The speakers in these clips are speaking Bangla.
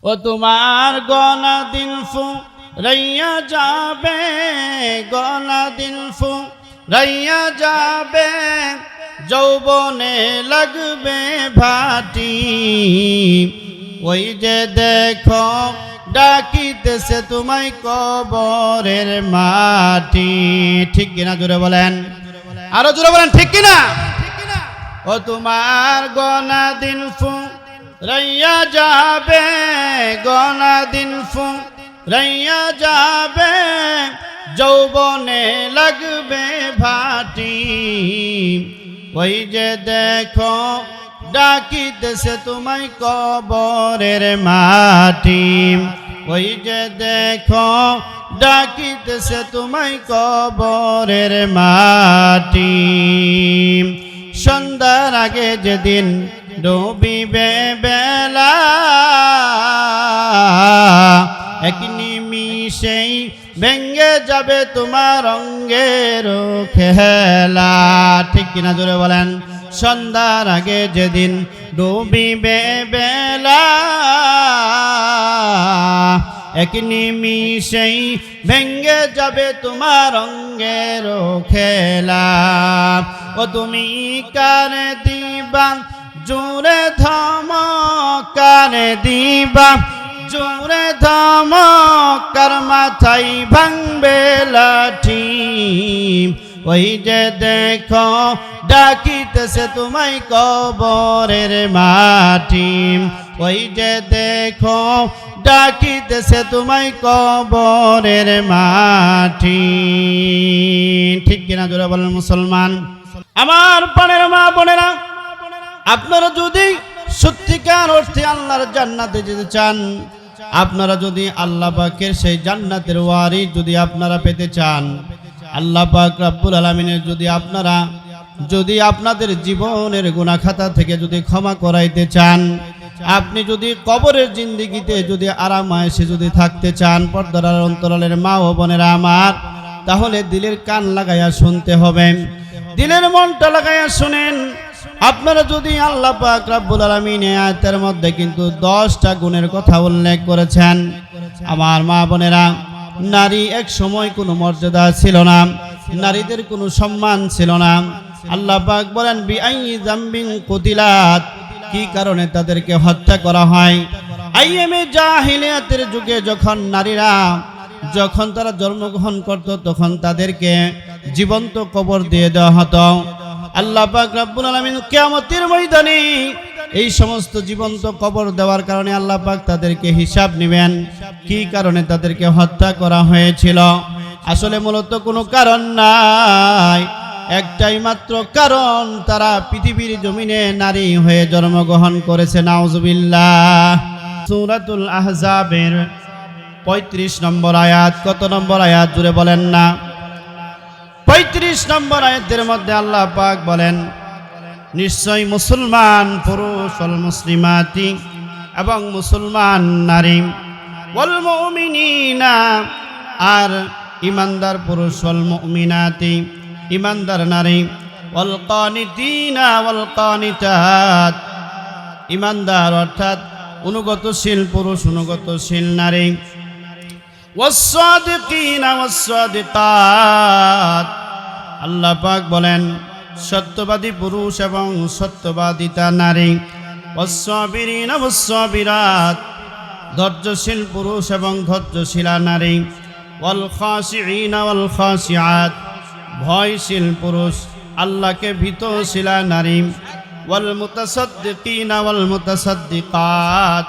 ও তোমার গলা দিল ফুরাইয়া যাবে, গলা দিল ফুরাইয়া যাবে, যৌবনে লাগবে ভাটি। ওই যে দেখো ডাকিতেছে তোমায় কবরের মাটি। ঠিক কিনা জোরে বলেন, আরো জোরে বলেন ঠিক কিনা। ও তোমার গলা দিল ফুরাইয়া যাবে, গলা দিল ফুরাইয়া যাবে, যৌবনে লাগবে ভাটি। ওই যে দেখো ডাকিতেছে তোমায় কবরের মাটি। ওই যে দেখো ডাকিতেছে তোমায় কবরের মাটি। সন্ধ্যার আগে যেদিন ডুবিবে বেলা, এক নিমিষেই ভেঙ্গে যাবে তোমার অঙ্গের খেলা। ঠিক কিনা জোরে বলেন। সন্ধ্যার আগে যেদিন ডুবিবে বেলা, এক নিমিষেই ভেঙ্গে যাবে তোমার অঙ্গের খেলা। ও তুমি কানে দিবা জোরে ধমক, কানে দিবা জোরে ধমক, কার মাথায় ভাঙবে লাঠি। ওই যে দেখো ডাকিতেছে তোমায় কবরের মাটি। ওই যে দেখো ডাকিতেছে তোমায় কবরের মাটি। ঠিক কিনা জোরে বলেন মুসলমান। আমার প্রাণের মা বোনেরা, আপনারা যদি সত্যিকার অর্থে আল্লাহর জান্নাতে যেতে চান, আপনারা যদি আল্লাহ পাকের সেই জান্নাতের ওয়ারিস যদি আপনারা পেতে চান, আল্লাহ পাক রব্বুল আলামিনের যদি আপনাদের জীবনের গুনাহ খাতা থেকে যদি ক্ষমা করাইতে চান, আপনি যদি কবরের জিন্দেগিতে যদি আরাম আয়েশে যদি থাকতে চান, পর্দার অন্তরালের মা ও বোনেরা আমার, তাহলে দিলের কান লাগাইয়া শুনতে হবে, দিলের মনটা লাগাইয়া শুনেন। আপনারা যদি আল্লাহ পাক রব্বুল আলামিন আয়াতের মধ্যে কিন্তু 10টা গুণের কথা উল্লেখ করেছেন। আমার মা বোনেরা, নারী এক সময় কোনো মর্যাদা ছিল না, নারীদের কোনো সম্মান ছিল না। আল্লাহ পাক বলেন বিআই যামবিন কুতিলাত, কি কারণে তাদেরকে হত্যা করা হয়। আইয়ামে জাহিলিয়াতের যুগে যখন নারীরা যখন তারা জন্মগ্রহণ করত, তখন তাদেরকে জীবন্ত কবর দিয়ে দেওয়া হতো। আল্লাহ পাক রব্বুল আলামিন কিয়ামতের ময়দানে এই সমস্ত জীবন্ত কবর দেওয়ার কারণে আল্লাহ পাক তাদেরকে হিসাব নেবেন, কি কারণে তাদেরকে হত্যা করা হয়েছিল। আসলে মূলত কোনো কারণ নাই, একটাই মাত্র কারণ, তারা পৃথিবীর জমিনে নারী হয়ে জন্মগ্রহণ করেছে। নাউজুবিল্লাহ। সূরাতুল আহজাবের 35 নম্বর আয়াত। কত নম্বর আয়াত জুড়ে বলেন না? 35 নম্বর আয়াতের মধ্যে আল্লাহ পাক বলেন, নিশ্চয় মুসলমান পুরুষ ওয়াল মুসলিমাতি, এবং মুসলমান নারী, ওয়াল মুমিনিনা, আর ইমানদার পুরুষ, ওয়াল মুমিনাতি, ইমানদার নারী, ওয়াল কানিতিনা ওয়াল কানিতাত, ইমানদার অর্থাৎ অনুগতশীল পুরুষ, অনুগতশীল নারী, ওয়াস-সাদিকিনা ওয়াস-সাদিকাত, আল্লাহ পাক বলেন সত্যবাদী পুরুষ এবং সত্যবাদিতা নারী, ওয়াস-সাবিরিনা ওয়াস-সাবিরাত, ধৈর্যশীল পুরুষ এবং ধৈর্যশীলা নারী, ওয়াল খাশিঈনা ওয়াল খাশিআত, ভয়শীল পুরুষ, আল্লাহকে ভীতশীলা নারী, ওয়াল মুতাসাদ্দিকিনা ওয়াল মুতাসাদ্দিকাত,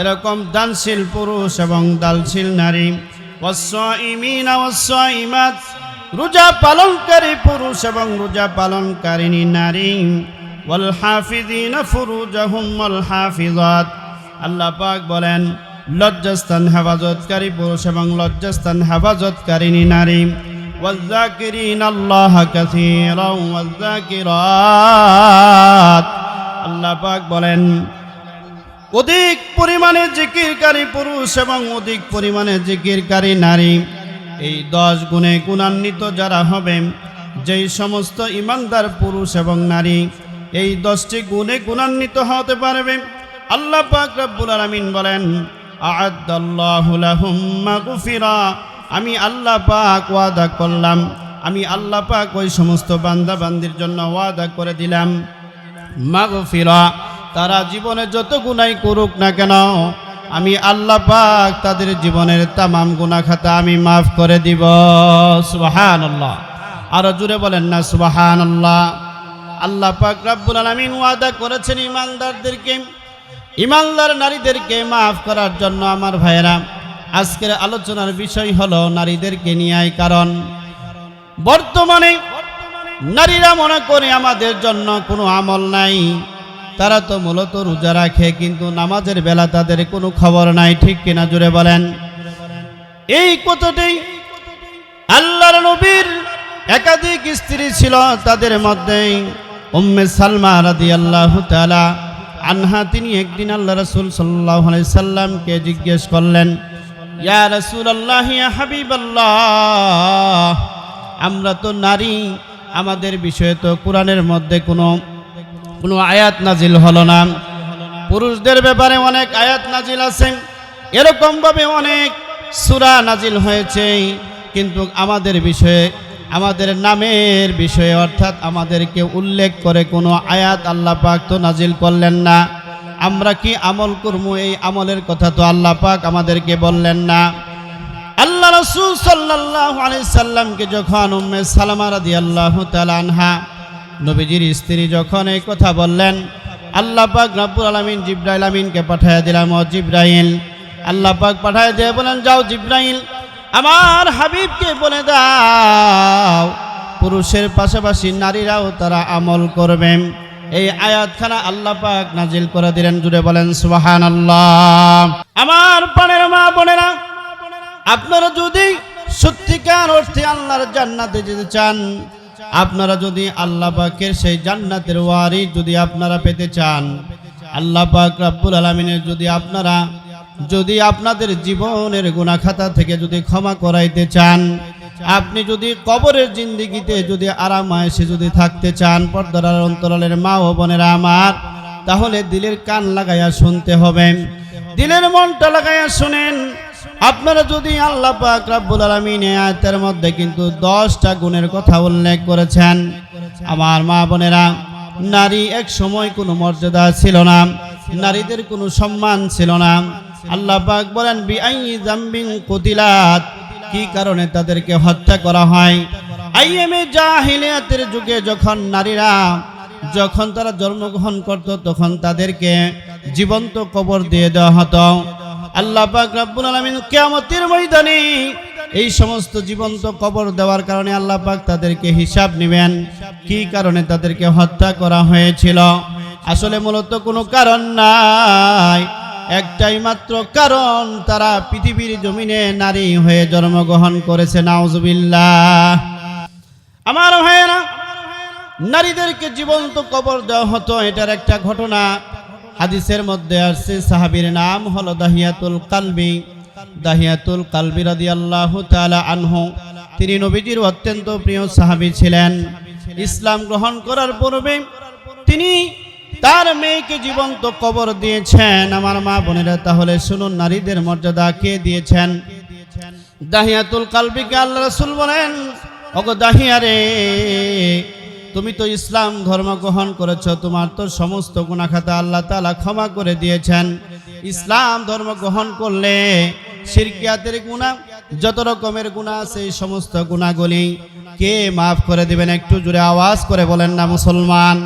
এরকম দানশীল পুরুষ এবং দানশীল নারী, ওয়াস-সাইমিনা ওয়াস-সাইমাত, রোজা পালনকারী পুরুষ এবং রোজা পালনকারিণী নারী, ওয়াল হাফিযিনা ফুরুজাহুম ওয়াল হাফিজাত, আল্লাহ পাক বলেন লজ্জাস্থান হেফাজতকারী পুরুষ এবং লজ্জাস্থান হেফাজতকারিণী নারী, ওয়ায-যাকিরিনা আল্লাহা কাসীরান ওয়ায-যাকিরাত, আল্লাহ পাক বলেন অধিক পরিমাণে জিকিরকারী পুরুষ এবং অধিক পরিমাণে জিকিরকারী নারী। এই 10 গুণে গুণান্বিত যারা হবে, যেই সমস্ত ইমানদার পুরুষ এবং নারী এই 10টি গুণে গুণান্বিত হতে পারবে, আল্লাহ পাক রব্বুল আলামিন বলেন আ'আদ্দাল্লাহু লাহুম মাগফিরা, আমি আল্লাহ পাক ওয়াদা করলাম, আমি আল্লাহ পাক ওই সমস্ত বান্দা বান্দির জন্য ওয়াদা করে দিলাম মাগফিরা, তারা জীবনে যত গুনাহ করুক না কেন আমি আল্লাহ পাক তাদের জীবনের তামাম গুনাহ খাতা আমি মাফ করে দিব। সুবহানাল্লাহ, আরো জোরে বলেন না সুবহানাল্লাহ। আল্লাহ পাক রব্বুল আলামিন ওয়াদা করেছেন ঈমানদারদেরকে, ঈমানদার নারীদেরকে মাফ করার জন্য। আমার ভাইয়েরা, আজকের আলোচনার বিষয় হলো নারীদেরকে নিয়ে, কারণ বর্তমানে নারীরা মনে করে আমাদের জন্য কোনো আমল নাই, তারা তো মূলত রোজা রাখে কিন্তু নামাজের বেলা তাদের কোনো খবর নাই, ঠিক কিনা জোরে বলেন। এই কথাটি আল্লাহর নবীর একাধিক স্ত্রী ছিল, তাদের মধ্যে উম্মে সালমা রাদিয়াল্লাহু তাআলা আনহা, তিনি একদিন আল্লাহ রাসূল সাল্লাল্লাহু আলাইহি সাল্লামকে জিজ্ঞেস করলেন, ইয়া রাসূলুল্লাহ, ইয়া হাবিবাল্লাহ, আমরা তো নারী, আমাদের বিষয়ে তো কোরআনের মধ্যে কোনো আয়াত নাজিল হলো না, পুরুষদের ব্যাপারে অনেক আয়াত নাজিল আছে, এরকমভাবে অনেক সূরা নাজিল হয়েছে, কিন্তু আমাদের বিষয়ে, আমাদের নামের বিষয়ে অর্থাৎ আমাদেরকে উল্লেখ করে কোনো আয়াত আল্লাহ পাক তো নাজিল করলেন না, আমরা কি আমল করব এই আমলের কথা তো আল্লাহ পাক আমাদেরকে বললেন না। আল্লাহ রাসূল সাল্লাল্লাহু আলাইহি সাল্লামকে যখন উম্মে সালামা রাদিয়াল্লাহু তাআলা আনহা নবীজির স্ত্রী যখন এই কথা বললেন, আল্লাহ পাক রব্বুল আলামিন জিবরাইল আমিনকে পাঠিয়ে দিলাম, ও জিবরাইল, আল্লাহ পাক পাঠিয়ে দিয়ে বলেন, যাও জিবরাইল, আমার হাবিবকে বলে দাও পুরুষের পাশাপাশি নারীরাও তারা আমল করবেন। এই আয়াতখানা আল্লাহ পাক নাজিল করে দিলেন, জুড়ে বলেন সুবহানাল্লাহ। আমার প্রাণের মা বোনেরা, আপনারা যদি সত্যিকার অর্থে আল্লাহর জান্নাতে যেতে চান, আপনারা যদি আল্লাহ পাকের সেই জান্নাতের ওয়ারিস যদি আপনারা পেতে চান, আল্লাহ পাক রব্বুল আলামিনের যদি আপনাদের জীবনের গুনাহ খাতা থেকে যদি ক্ষমা করাইতে চান, আপনি যদি কবরের জিন্দেগিতে যদি আরামায়েশে যদি থাকতে চান, পর্দার অন্তরালের মা ও বোনেরা আমার, তাহলে দিলের কান লাগাইয়া শুনতে হবে, দিলের মনটা লাগাইয়া শুনেন। আপনারা যদি আল্লাহ পাক রব্বুল আলামিন আয়াতের মধ্যে কিন্তু 10টা গুণের কথা উল্লেখ করেছেন। আমার মা বোনেরা, নারী এক সময় কোনো মর্যাদা ছিল না, নারীদের কোনো সম্মান ছিল না। আল্লাহ পাক বলেন, বিআইয়ি যামবিন কুতিলাত, কি কারণে তাদেরকে হত্যা করা হয়। আইয়ামে জাহিলিয়াতের যুগে যখন নারীরা যখন তারা জন্মগ্রহণ করত, তখন তাদেরকে জীবন্ত কবর দিয়ে দেওয়া হতো। আল্লাহ পাক রব্বুল আলামিন কিয়ামতের ময়দানে এই সমস্ত জীবন্ত কবর দেওয়ার কারণে আল্লাহ পাক তাদেরকে হিসাব নেবেন, কি কারণে তাদেরকে হত্যা করা হয়েছিল। আসলে মূলত কোনো কারণ নাই, একটাই মাত্র কারণ, তারা পৃথিবীর জমিনে নারী হয়ে জন্মগ্রহণ করেছে। নাউজুবিল্লাহ। আমার ভাইয়েরা, নারীদেরকে জীবন্ত কবর দেওয়া হতো, এটার একটা ঘটনা হাদিসের মধ্যে আসছে। সাহাবীর নাম হলো দাহিয়াতুল কালবি রাদিয়াল্লাহু তাআলা আনহু। তিনি নবীজির অত্যন্ত প্রিয় সাহাবী ছিলেন। ইসলাম গ্রহণ করার পূর্বে তিনি তার মেয়েকে জীবন্ত কবর দিয়েছেন। আমার মা বোনেরা, তাহলে শুনুন নারীদের মর্যাদা কে দিয়েছেন। দাহিয়াতুল কালবিকে আল্লাহ রাসূল বলেন, ওগো দাহিয়া রে, তুমি তো ইসলাম ধর্ম গ্রহণ করেছ, তোমার তো সমস্ত গুনাহ খাতা আল্লাহ তাআলা ক্ষমা করে দিয়েছেন। ইসলাম ধর্ম গ্রহণ করলে শিরকিয়াতের গুনাহ, যত রকমের গুনাহ আছে, এই সমস্ত গুনাহগুলি কে মাফ করে দিবেন? একটু জোরে আওয়াজ করে বলেন না মুসলমান।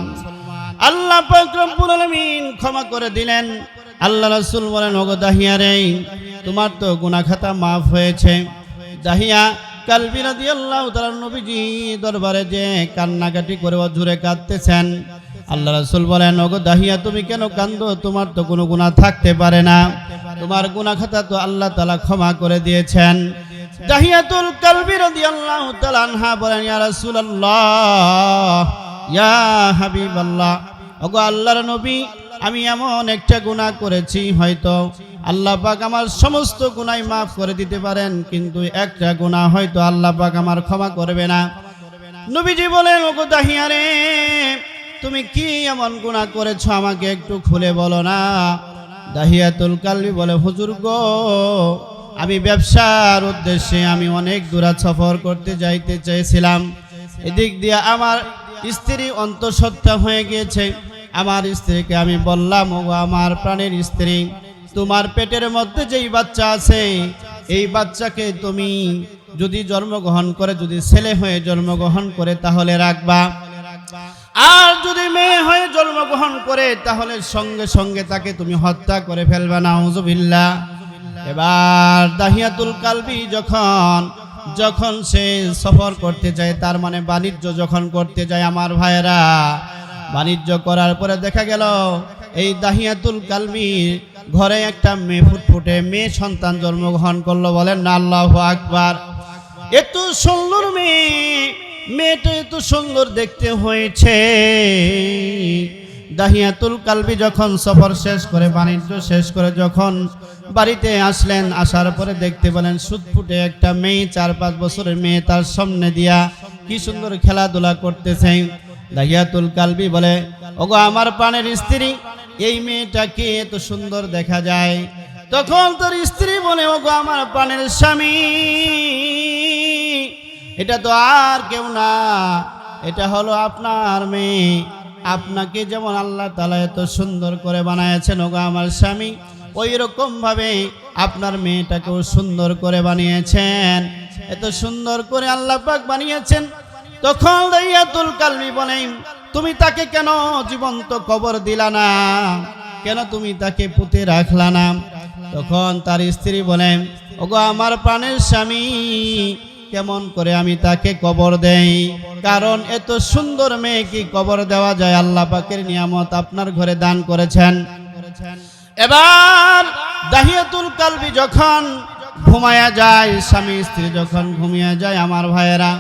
আল্লাহ পাক রব্বুল আলামিন ক্ষমা করে দিলেন। আল্লাহ রাসূল বলেন, ওগো দাহিয়া রে, তোমার তো গুনাহ খাতা মাফ হয়েছে। দাহিয়া কালবি রাদিয়াল্লাহু তাআলা নবীজি দরবারে যে কান্নাকাটি করে জোরে কাঁদতেছেন। আল্লাহ রাসূল বলেন, ওগো দাহিয়া, তুমি কেন কাঁদো? তোমার তো কোনো গুনাহ থাকতে পারে না, তোমার গুনাহ খাতা তো আল্লাহ তাআলা ক্ষমা করে দিয়েছেন। দাহিয়াতুল কালবি রাদিয়াল্লাহু তাআলা আনহা বলেন, ইয়া রাসূলুল্লাহ, ইয়া হাবিবাল্লাহ, ওগো আল্লাহর নবী, আমি এমন একটা গুনাহ করেছি, হয়তো আল্লাহ পাক আমার সমস্ত গুনাহ মাফ করে দিতে পারেন, কিন্তু একটা গুনাহ হয়তো আল্লাহ পাক আমার ক্ষমা করবে না। নবীজি বলেন, ওগো দাহিয়া রে, তুমি কি এমন গুনাহ করেছো? আমাকে একটু খুলে বলো না। দাহিয়াতুল কালবি বলে, হুজুর গো, আমি ব্যবসার উদ্দেশ্যে আমি অনেক দূরে সফর করতে যাইতে চেয়েছিলাম। এদিক দিয়ে আমার স্ত্রী অন্তঃসত্ত্বা হয়ে গিয়েছে। আমার স্ত্রীকে আমি বললাম, ওগো আমার প্রাণের স্ত্রী, তোমার পেটের মধ্যে যেই বাচ্চা আছে, এই বাচ্চাকে তুমি যদি জন্মগ্রহণ করে, যদি ছেলে হয়ে জন্মগ্রহণ করে তাহলে রাখবা, আর যদি মেয়ে হয়ে জন্মগ্রহণ করে তাহলে সঙ্গে সঙ্গে তাকে তুমি হত্যা করে ফেলবে। নাউজুবিল্লাহ। এবার দাহিয়াতুল কালবি যখন সে সফর করতে যায়, তার মানে বাণিজ্য যখন করতে যায়, আমার ভাইয়েরা, বাণিজ্য করার পরে দেখা গেল এই দাহিয়াতুল কালবি ঘরে একটা মেয়ে ফুটফুটে মেয়ে সন্তান জন্মগ্রহণ করলো। বলেন না আল্লাহু আকবার। এত সুন্দর মেয়েটা এত সুন্দর দেখতে হয়েছে। দাহিয়াতুল কালবি যখন সফর শেষ করে, বাণিজ্য শেষ করে যখন বাড়িতে আসলেন, আসার পরে দেখতে পেলেন সুটফুটে একটা মেয়ে, 4-5 বছরের মেয়ে তার সামনে দিয়া কি সুন্দর খেলাধুলা করতেছে। দাহিয়াতুল কালবি বলে, ওগো আমার প্রাণের স্ত্রী, এই মেয়েটাকে এত সুন্দর দেখা যায়। তখন তোর স্ত্রী বলে, ওগো আমার প্রাণের স্বামী, এটা তো আর কেউ না, এটা হলো আপনার মেয়ে। আপনাকে যেমন আল্লাহ তাআলা এত সুন্দর করে বানিয়েছেন ওগো আমার স্বামী, ওই রকম ভাবে আপনার মেয়েটাকেও সুন্দর করে বানিয়েছেন। এত সুন্দর করে আল্লাহ পাক বানিয়েছেন। তখন দাহিয়াতুল কালবি বলেন, তুমি তাকে কেন জীবন্ত কবর দিলা না, কেন তুমি তাকে পুঁতে রাখলা না? তখন তার স্ত্রী বলেন, ওগো আমার প্রাণের স্বামী, কেমন করে আমি তাকে কবর দেই? কারণ এত সুন্দর মেয়ে কি কবর দেওয়া যায়? আল্লাহ পাকের নিয়ামত আপনার ঘরে দান করেছেন। এবার দাহিয়াতুল কালবি যখন ঘুমায়া যায়, স্বামী স্ত্রী যখন ঘুমিয়ে যায়, আমার ভাইয়েরা,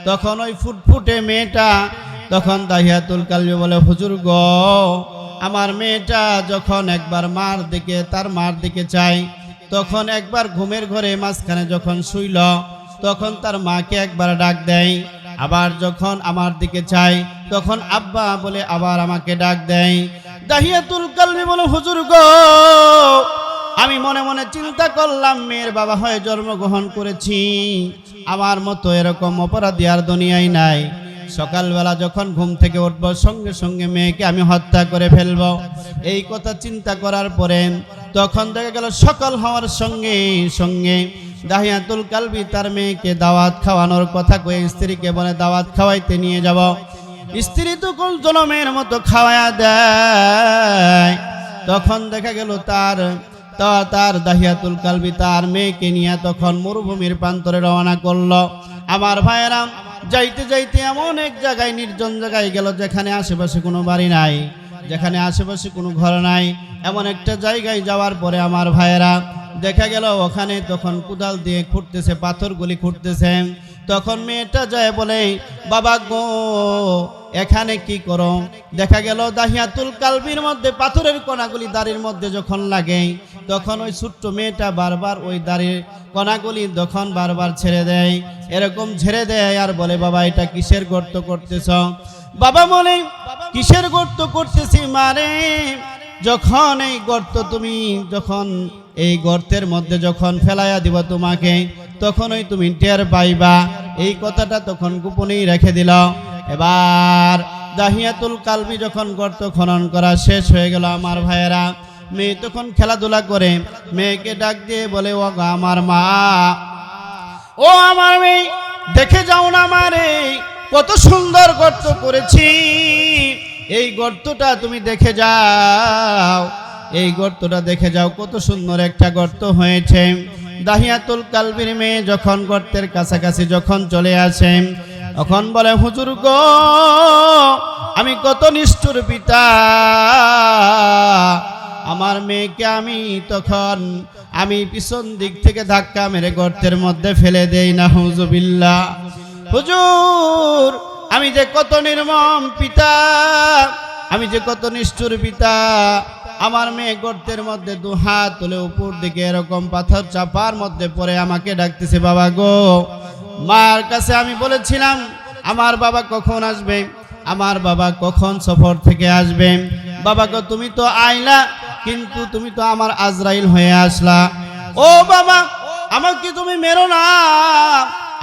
তখন ওই ফুটফুটে মেয়েটা, তখন দাহিয়াতুল কালবি বলে, হুজুর গো, আমার মেয়েটা যখন একবার তার মার দিকে চায়, তখন একবার ঘুমের ঘরে মাঝখানে যখন শুইল, তখন তার মাকে একবার ডাক দেয়, আবার যখন আমার দিকে চায় তখন আব্বা বলে আবার আমাকে ডাক দেয়। দাহিয়াতুল কালবি বলে, হুজুর গো, আমি মনে মনে চিন্তা করলাম, মেয়ের বাবা হয়ে জন্মগ্রহণ করেছি, আমার মতো এরকম অপরাধী আর দুনিয়ায় নাই। সকালবেলা যখন ঘুম থেকে উঠবো, সঙ্গে সঙ্গে মেয়েকে আমি হত্যা করে ফেলবো। এই কথা চিন্তা করার পরে তখন দেখা গেল সকাল হওয়ার সঙ্গে সঙ্গে দাহিয়াতুল কালবি তার মেয়েকে দাওয়াত খাওয়ানোর কথা কয়ে স্ত্রীকে বলে, দাওয়াত খাওয়াইতে নিয়ে যাব। স্ত্রী তো কোন জনমের মতো খাওয়ায়া দেয়। তখন দেখা গেল তার দাহিয়াতুল কালবি তার মেয়েকে নিয়ে তখন মরুভূমির প্রান্তরে রওনা করলো। আমার ভাইয়েরা, যাইতে যাইতে এমন এক জায়গায়, নির্জন জায়গায় গেল, যেখানে আশেপাশে কোনো বাড়ি নাই, যেখানে আশেপাশে কোনো ঘর নাই। এমন একটা জায়গায় যাওয়ার পরে আমার ভাইয়েরা দেখা গেল ওখানে তখন কোদাল দিয়ে খুঁড়তেছে, পাথরগুলি খুঁড়তেছে। তখন মেয়েটা যায় বলে, বাবা গো, এখানে কি করো? দেখা গেল দাহিয়াতুল কালবির মধ্যে পাথরের কণাগুলি দাড়ির মধ্যে যখন লাগে, তখন ওই ছোট্ট মেয়েটা বারবার ওই দাড়ির কণাগুলি তখন বারবার ছেড়ে দেয়, এরকম ছেড়ে দেয় আর বলে, বাবা এটা কিসের গর্ত করতেছ? বাবা বলে, কিসের গর্ত করতেছি মারে? যখন এই গর্ত তুমি যখন এই গর্তের মধ্যে যখন ফেলাইয়া দিব তোমাকে, তখনই তুমি টের পাইবা। এই কথাটা তখন গোপনেই রেখে দিল। এবার দাহিয়াতুল কালবি যখন গর্ত খনন করা শেষ হয়ে গেল, আমার ভাইয়েরা, মেয়ে তখন খেলাধুলা করে মেয়েকে ডাক দিয়ে বলে, ও আমার মা, ও আমার মেয়ে, দেখে যাও না আমারে, কত সুন্দর গর্ত করেছি, এই গর্তটা তুমি দেখে যাও, এই গর্তটা দেখে যাও, কত সুন্দর একটা গর্ত হয়েছে। দাহিয়াতুল কালবির মেয়ে যখন গর্তের কাছাকাছি যখন চলে আসে, তখন বলে, হুজুর গো, আমি কত নিষ্ঠুর পিতা, আমার মেয়েকে আমি পিছন দিক থেকে ধাক্কা মেরে গর্তের মধ্যে ফেলে দেই। নাউজুবিল্লাহ। হুজুর, আমি যে কত নির্মম পিতা, আমি যে কত নিষ্ঠুর পিতা, আমার মেয়ে গর্তের মধ্যে 2 হাত তুলে উপর দিকে এরকম পাথর চাপার মধ্যে পড়ে আমাকে ডাকতেছে, বাবা গো। মার কাছে আমি বলেছিলাম, আমার বাবা কখন আসবে, আমার বাবা কখন সফর থেকে আসবে? বাবা গো, তুমি তো আইলা, কিন্তু তুমি তো আমার আজরাইল হয়ে আসলা। ও বাবা, আমাকে তুমি মেরো না,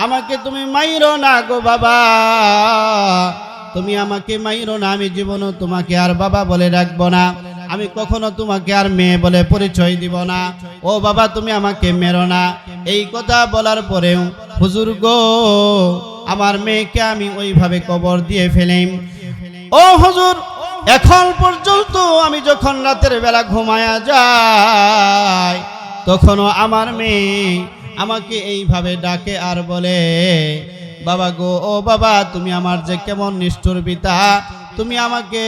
আমাকে তুমি মাইরো না গো বাবা, তুমি আমাকে মাইরো না। আমি জীবনও তোমাকে আর বাবা বলে ডাকবো না, আমি কখনো তোমাকে আর মেয়ে বলে পরিচয় দিব না। ও বাবা, তুমি আমাকে মেরো না। এই কথা বলার পরেও হুজুর গো, আমার মেয়েকে আমি ওইভাবে কবর দিয়ে ফেলি। ও হুজুর, এখন পর্যন্ত আমি যখন রাতের বেলা ঘুমায়া যাই, তখনও আমার মেয়ে আমাকে এইভাবে ডাকে আর বলে, বাবা গো, ও বাবা, তুমি আমার যে কেমন নিষ্ঠুর পিতা, তুমি আমাকে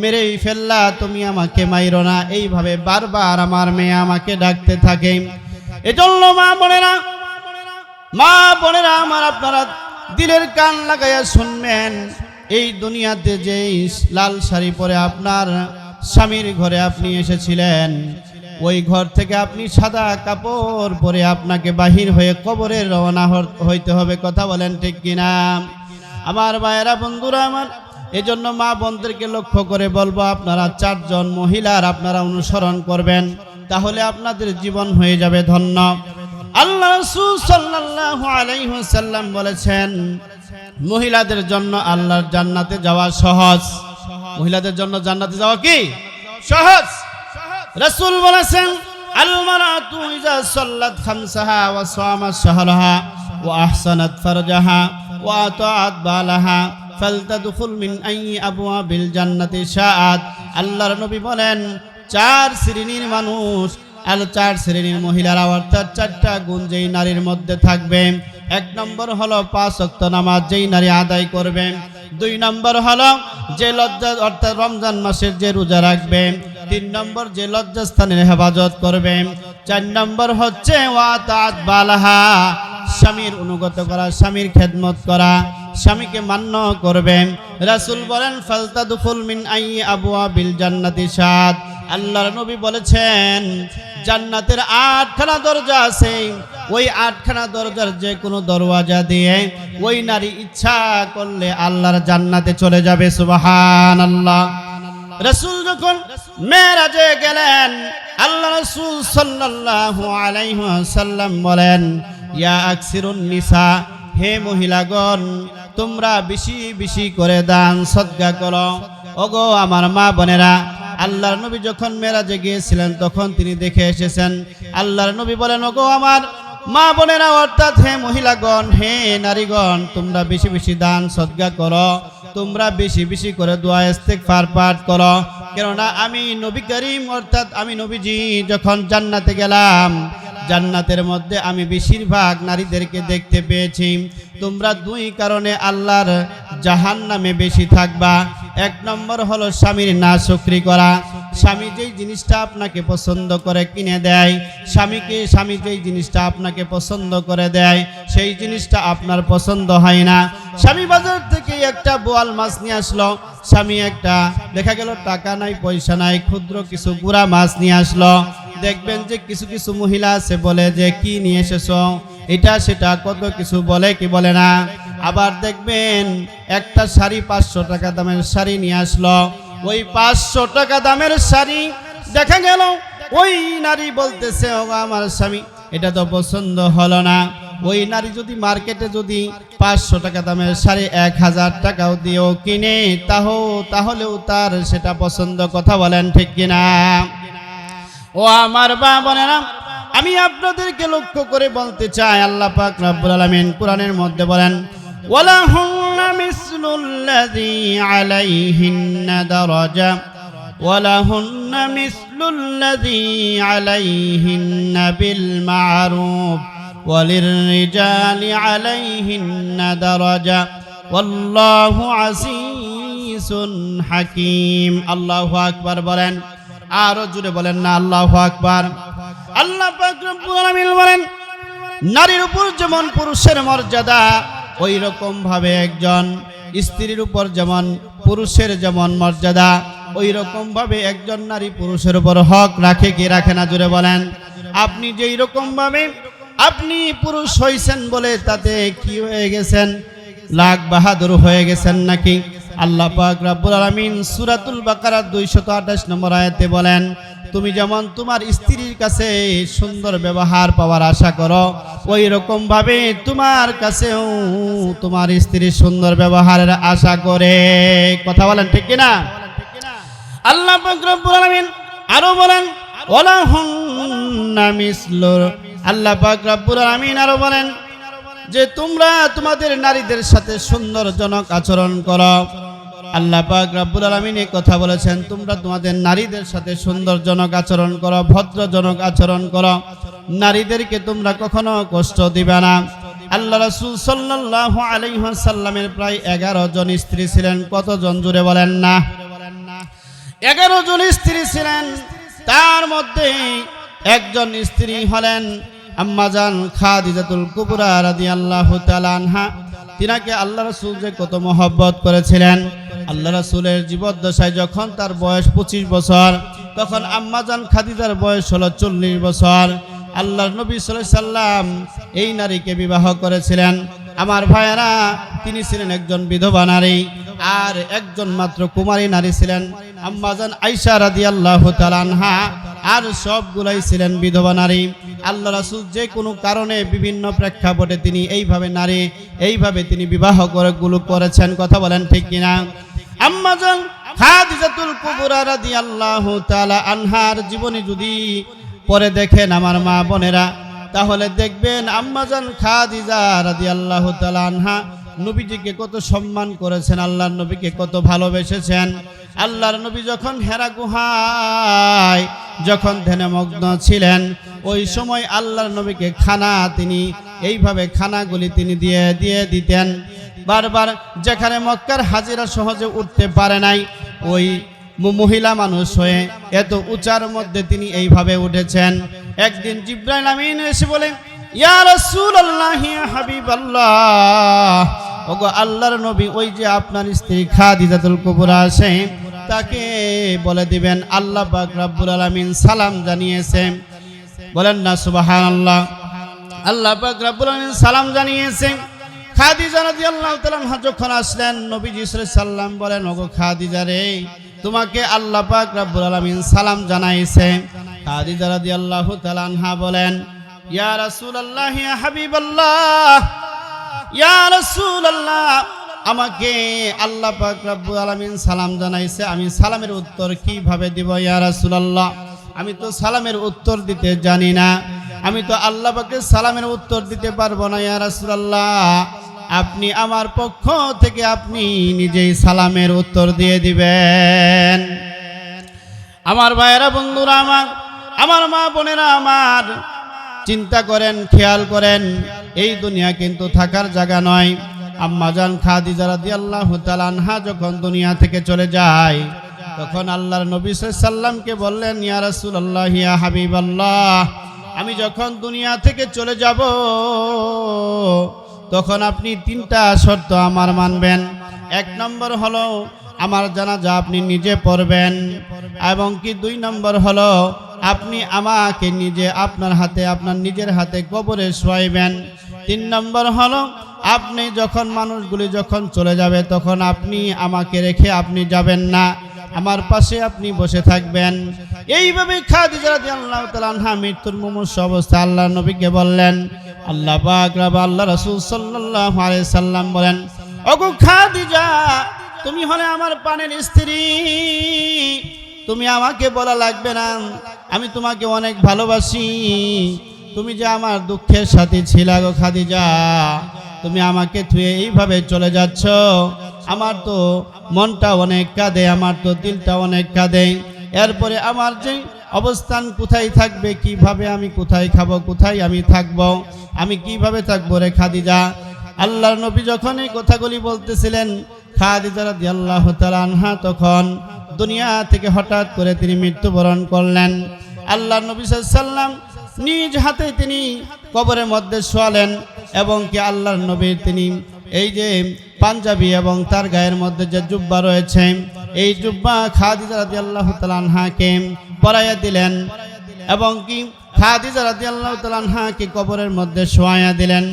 মেরেই ফেললা, তুমি আমাকে মাইরো না। এইভাবে বারবার আমার মেয়ে আমাকে ডাকতে থাকে। এজন্য মা বোনেরা আমার, আপনারা দিলের কান লাগাইয়া শুনবেন, এই দুনিয়াতে যে লাল শাড়ি পরে আপনার স্বামীর ঘরে আপনি এসেছিলেন, ওই ঘর থেকে আপনি সাদা কাপড় পরে আপনাকে বাহির হয়ে কবরে রওনা হইতে হবে। কথা বলেন ঠিক কিনা? আমার ভাইয়েরা, বন্ধুরা আমার, এজন্য মা বোনদেরকে লক্ষ্য করে বলবো, আপনারা 4 জন মহিলার আপনারা অনুসরণ করবেন, তাহলে আপনাদের জীবন হয়ে যাবে ধন্য। আল্লাহ রাসূল সাল্লাল্লাহু আলাইহি ওয়াসাল্লাম বলেছেন, মহিলাদের জন্য আল্লাহর জান্নাতে যাওয়া সহজ। মহিলাদের জন্য জান্নাতে যাওয়া কি সহজ? রাসূল বলেছেন, আল মারাতু ইজা সাল্লাত খামসাহা ওয়া সামাত শাহরাহা ওয়া আহসানাত ফারজাহা ওয়া আতাআত বালাহা ফালতাদখুল মিন আইয়ি আবওয়াবিল জান্নাতি শাআত। আল্লাহর নবী বলেন, 4 শ্রেণীর মানুষ আর 4 শ্রেণীর মহিলারা, অর্থাৎ 4টা গুণ যেই নারীর মধ্যে থাকবে। 1 নম্বর হলো 5 ওয়াক্ত নামাজ যেই নারী আদায় করবে। 2 নম্বর হলো যে লজ্জা, অর্থাৎ রমজান মাসের যে রোজা রাখবে। 3 নম্বর যে লজ্জাস্থানের হেফাজত করবে। 4 নম্বর হচ্ছে ওয়াতাত বালাহা, স্বামীর অনুগত করা, স্বামীর খেদমত করা, স্বামীকে মান্য করবে। রাসূল বলেন, ফালতাদখুল মিন আইয়ি আবওয়াবিল জান্নাতি শাআত। আল্লাহর নবী বলেছেন, জান্নাতের 8খানা দরজা আছে, ওই 8খানা দরজার যে কোনো দরওয়াজা দিয়ে ওই নারী ইচ্ছা করলে আল্লাহর জান্নাতে চলে যাবে। সুবহানাল্লাহ। রাসূল যখন মেরাজে গেলেন, আল্লাহ রাসূল সাল্লাল্লাহু আলাইহি ওয়াসাল্লাম বলেন, ইয়া আকসিরুন নিসা, হে মহিলাগণ, তোমরা বেশি বেশি করে দান সদকা করো। ওগো আমার মা বোনেরা, আল্লাহর নবী যখন মেরাজে গিয়েছিলেন তখন তিনি দেখে এসেছেন। আল্লাহর নবী বলেন, ওগো আমার মা বোনেরা, অর্থাৎ হে মহিলাগণ, হে নারীগণ, তোমরা বেশি বেশি দান সদকা করো, তোমরা বেশি বেশি করে দোয়া ইস্তেগফার পাঠ করো। কেননা আমি নবী করিম, অর্থাৎ আমি নবীজি যখন জান্নাতে গেলাম, জান্নাতের মধ্যে আমি বেশিরভাগ নারীদেরকে দেখতে পেয়েছি। তোমরা 2 কারণে আল্লাহর জাহান্নামে বেশি থাকবা। 1 নম্বর হলো স্বামীর নাশুকরি করা। স্বামী যেই জিনিসটা আপনাকে পছন্দ করে কিনে দেয়, স্বামী যেই জিনিসটা আপনাকে পছন্দ করে দেয়, সেই জিনিসটা আপনার পছন্দ হয় না। স্বামী বাজার থেকে একটা বোয়াল মাছ নিয়ে আসলো, স্বামী একটা দেখা গেল টাকা নাই পয়সা নাই, ক্ষুদ্র কিছু গুড়া মাছ নিয়ে আসলো। দেখবেন যে কিছু কিছু মহিলা আছে বলে যে কি নিয়ে এসেছো, এটা সেটা কত কিছু বলে, কি বলে না। আবার দেখবেন একটা শাড়ি 500 টাকা দামের শাড়ি নিয়ে আসলো, ওই 500 টাকা দামের শাড়ি দেখা গেল ওই নারী বলতেছে, ও আমার স্বামী এটা তো পছন্দ হলো না। ওই নারী যদি মার্কেটে যদি 500 টাকা দামের শাড়ি 1000 টাকাও দিয়েও কিনে, তাহলেও তার সেটা পছন্দ। কথা বলেন ঠিক কিনা? ও আমার বোনেরা, আমি আপনাদেরকে লক্ষ্য করে বলতে চাই, আল্লাহ পাক রব্বুল আলামিন কোরআনের মধ্যে বলেন, ওয়ালাহুন্না মিসলুল্লাযী আলাইহিন্না দারাজা ওয়ালাহুন্না মিসলুল্লাযী আলাইহিন্না বিল মা'রুফ ওয়ালিররিজালি আলাইহিন্না দারাজা ওয়াল্লাহু আসিসুন হাকীম। আল্লাহু আকবার বলেন, আরো জোরে বলেন না আল্লাহু আকবার। আল্লাহ পাক রব্বুল আলামিন বলেন, নারীর উপর যেমন পুরুষের মর্যাদা, ওই রকম ভাবে একজন স্ত্রীর উপর যেমন পুরুষের যেমন মর্যাদা, ওই রকম ভাবে একজন নারী পুরুষের উপর হক রাখে কি রাখে না? জোরে বলেন। আপনি যেই রকম ভাবে আপনি পুরুষ হইছেন বলে তাতে কি হয়ে গেছেন? লাখ বাহাদুর হয়ে গেছেন নাকি? আল্লাহ পাক রব্বুল আলামিন সূরাতুল বাকারা 228 নম্বর আয়াতে বলেন, তুমি যেমন তোমার স্ত্রীর কাছে সুন্দর ব্যবহার পাওয়ার আশা করো, ওই রকম ভাবে তোমার কাছেও তোমার স্ত্রীর সুন্দর ব্যবহারের আশা করে। কথা বলেন ঠিক কিনা? আল্লাহ পাক রব্বুল আলামিন আরো বলেন, ওয়ালাহুন্না মিসলু, আল্লাহ পাক রব্বুল আলামিন আরো বলেন যে তোমরা তোমাদের নারীদের সাথে সুন্দরজনক আচরণ করো। আল্লাহ পাক রব্বুল আলামিন এই কথা বলেছেন, তোমরা তোমাদের নারীদের সাথে সুন্দরজনক আচরণ করো, ভদ্রজনক আচরণ করো, নারীদেরকে তোমরা কখনো কষ্ট দিবে না। আল্লাহ রাসূল সাল্লাল্লাহু আলাইহি ওয়াসাল্লামের প্রায় 11 জন স্ত্রী ছিলেন। কতজন জুড়ে বলেন না? 11 জন স্ত্রী ছিলেন। তার মধ্যে একজন স্ত্রী হলেন আম্মাজান খাদিজাতুল কুবরা রাদিয়াল্লাহু তাআলা আনহা। তিনাকে আল্লাহ রাসূল যে কত মহব্বত করেছিলেন। আল্লাহ রাসূলের জীবদ্দশায় যখন তার বয়স 25 বছর, তখন আম্মাজান খাদিজার বয়স হলো 40 বছর। আল্লাহর নবী সাল্লাল্লাহু আলাইহি সাল্লাম এই নারীকে বিবাহ করেছিলেন। আমার ভাইয়েরা, তিনি ছিলেন একজন বিধবা নারী, আর একজন মাত্র কুমারী নারী ছিলেন আম্মাজান আয়েশা রাদিয়াল্লাহু তাআলা আনহা, আর সবগুলাই ছিলেন বিধবা নারী। আল্লাহ রাসূল যে কোনো কারণে বিভিন্ন প্রেক্ষাপটে তিনি এইভাবে তিনি বিবাহ করেছেন। কথা বলেন ঠিক কিনা? আম্মাজান খাদিজাতুল কুবরা রাদিয়াল্লাহু তাআলা আনহার জীবনী যদি পরে দেখেন আমার মা বোনেরা, তাহলে দেখবেন আম্মাজান খাদিজা রাদিয়াল্লাহু তাআলা আনহা নবীজিকে কত সম্মান করেছেন, আল্লাহর নবীকে কত ভালোবেসেছেন। আল্লাহর নবী যখন হেরা গুহায় যখন ধ্যানমগ্ন ছিলেন, ওই সময় আল্লাহর নবীকে তিনি এইভাবে খানাগুলি তিনি দিয়ে দিতেন। বারবার যেখানে মক্কার হাজিরা সহজে উঠতে পারে নাই, ওই মহিলা মানুষ হয়ে এত উঁচার মধ্যে তিনি এইভাবে উঠেছেন। একদিন জিবরাইল আমিন এসে বলে, ইয়া রাসূলুল্লাহ, ইয়া হাবিবাল্লাহ, ওগো আল্লাহর নবী, ওই যে আপনার স্ত্রী খাদিজাতুল কুবরা আছে, তাকে বলে দিবেন আল্লাহ পাক রব্বুল আলামিন সালাম জানিয়েছে। বলেন না সুবহানাল্লাহ। আল্লাহ পাক রব্বুল আলামিন সালাম জানিয়েছে। খাদিজা রাদিয়াল্লাহু তাআলা আনহা যখন আসলেন, নবীজি সাল্লাল্লাহু আলাইহি সাল্লাম বলেন, ওগো খাদিজা রে, তোমাকে আল্লাহ পাক রব্বুল আলামিন সালাম জানাইছে। খাদিজা রাদিয়াল্লাহু তাআলা আনহা বলেন, ইয়া রাসূলুল্লাহ, ইয়া হাবিবাল্লাহ, ইয়া রাসূলুল্লাহ, আমাকে আল্লাহ পাক রব্বুল আলামিন সালাম জানাইছে, আমি সালামের উত্তর কিভাবে দিব ইয়া রাসূলুল্লাহ? আমি তো সালামের উত্তর দিতে জানি না, আমি তো আল্লাহ পাকের সালামের উত্তর দিতে পারবো না ইয়া রাসূলুল্লাহ। আপনি আমার পক্ষ থেকে আপনি নিজেই সালামের উত্তর দিয়ে দিবেন। আমার ভাইয়েরা, বন্ধুরা আমার মা বোনেরা আমার, চিন্তা করেন, খেয়াল করেন, এই দুনিয়া কিন্তু থাকার জায়গা নয়। আম্মাজান খাদিজা রাদিয়াল্লাহু তাআলা আনহা যখন দুনিয়া থেকে চলে যায়, তখন আল্লাহর নবী সাল্লাল্লাহু আলাইহি সাল্লামকে বললেন, ইয়া রাসূলুল্লাহ, ইয়া হাবিবাল্লাহ, আমি যখন দুনিয়া থেকে চলে যাব, তখন আপনি 3টা শর্ত আমার মানবেন। 1 নম্বর হলো আমার জানাজা আপনি নিজে পড়বেন, এবং কি 2 নম্বর হলো আপনি আমাকে আপনার নিজের হাতে কবরে শোয়াইবেন। 3 নম্বর হলো আপনি যখন মানুষগুলি যখন চলে যাবে, তখন আপনি আমাকে রেখে আপনি যাবেন না, আমার পাশে আপনি বসে থাকবেন। এইভাবে খাদিজা রাদিয়াল্লাহু তাআলা আনহা মৃত্যুর মুমূর্ষু অবস্থায় আল্লাহর নবীকে বললেন। আল্লাহ পাক আল্লাহ রাসূল সাল্লাল্লাহু আলাইহি সাল্লাম বলেন, ওগো খাদিজা, তুমি হলে আমার প্রাণের স্ত্রী, তুমি আমাকে বলা লাগবে না, আমি তোমাকে অনেক ভালোবাসি। তুমি যে আমার দুঃখের সাথী ছিলা গো খাদিজা, তুমি আমাকে থুয়ে এইভাবে চলে যাচ্ছ, আমার তো মনটা অনেক কাঁদে, আমার তো দিলটা অনেক কাঁদে। এরপরে আমার যে অবস্থান কোথায় থাকবে, কিভাবে আমি কোথায় খাবো, কোথায় আমি থাকবো, আমি কিভাবে থাকবো রে খাদিজা? আল্লাহর নবী যখন এই কথাগুলি বলতেছিলেন, খাদিজা রাদিয়াল্লাহু তাআলা আনহা তখন দুনিয়া থেকে হঠাৎ করে তিনি মৃত্যুবরণ করলেন। আল্লাহর নবী সাল্লাল্লাহু আলাইহি সাল্লাম নিজ হাতে তিনি কবরের মধ্যে শোয়ালেন, এবং কি আল্লাহর নবীর তিনি এই যে পাঞ্জাবি এবং তার গায়ের মধ্যে যে জুব্বা রয়েছে, এই জুব্বা খাদিজা রাদিয়াল্লাহু তাআলা আনহাকে পরাইয়া দিলেন, এবং কি খাদিজা রাদিয়াল্লাহু তাআলা আনহাকে কবরের মধ্যে শোয়াইয়া দিলেন।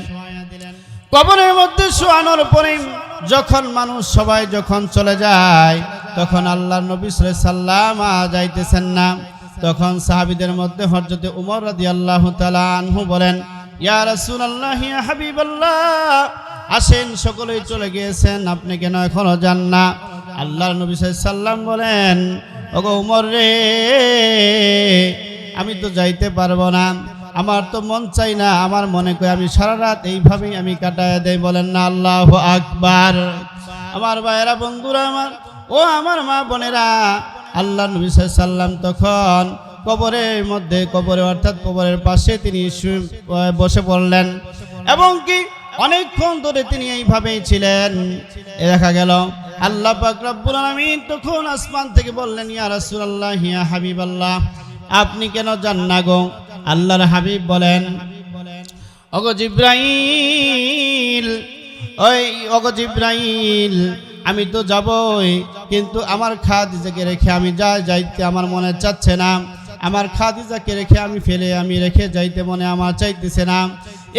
কবরের মধ্যে শোয়ানোর পরে যখন মানুষ সবাই যখন চলে যায় তখন আল্লাহর নবী সাল্লাল্লাহু আলাইহি সাল্লাম যাইতেছেন না। তখন সাহাবীদের মধ্যে হযরত উমর রাদিয়াল্লাহু তাআলা আনহু বলেন, ইয়া রাসূলুল্লাহ ইয়া হাবিবাল্লাহ, আসেন, সকলেই চলে গিয়েছেন, আপনি কেন এখনো যান না? আল্লাহর নবী সাল্লাল্লাহু আলাইহি সাল্লাম বলেন, ওগো উমর রে, আমি তো যাইতে পারবো না, আমার তো মন চাই না, আমার মনে করি আমি সারা রাত এইভাবেই আমি কাটায় দেই। বলেন না আল্লাহু আকবার। আমার ভাইয়েরা, বন্ধুরা আমার, ও আমার মা বোনেরা, আল্লাহ নবী সাল্লাল্লাহু আলাইহি সাল্লাম তখন কবরের মধ্যে, কবরে অর্থাৎ কবরের পাশে তিনি বসে পড়লেন এবং কি অনেকক্ষণ ধরে তিনি এইভাবেই ছিলেন। দেখা গেল আল্লাহ পাক রব্বুল আলামিন তখন আসমান থেকে বললেন, ইয়া রাসূলুল্লাহ ইয়া হাবিবাল্লাহ, আপনি কেন যান না গো? আল্লাহর হাবিব বলেন, ওগো জিবরাইল, ওগো জিবরাইল, আমি তো যাবই, কিন্তু আমার খাদিজাকে রেখে আমি যাইতে আমার মনে চাচ্ছে না, আমার খাদিজাকে রেখে আমি রেখে যাইতে মনে আমার চাইতেছে না।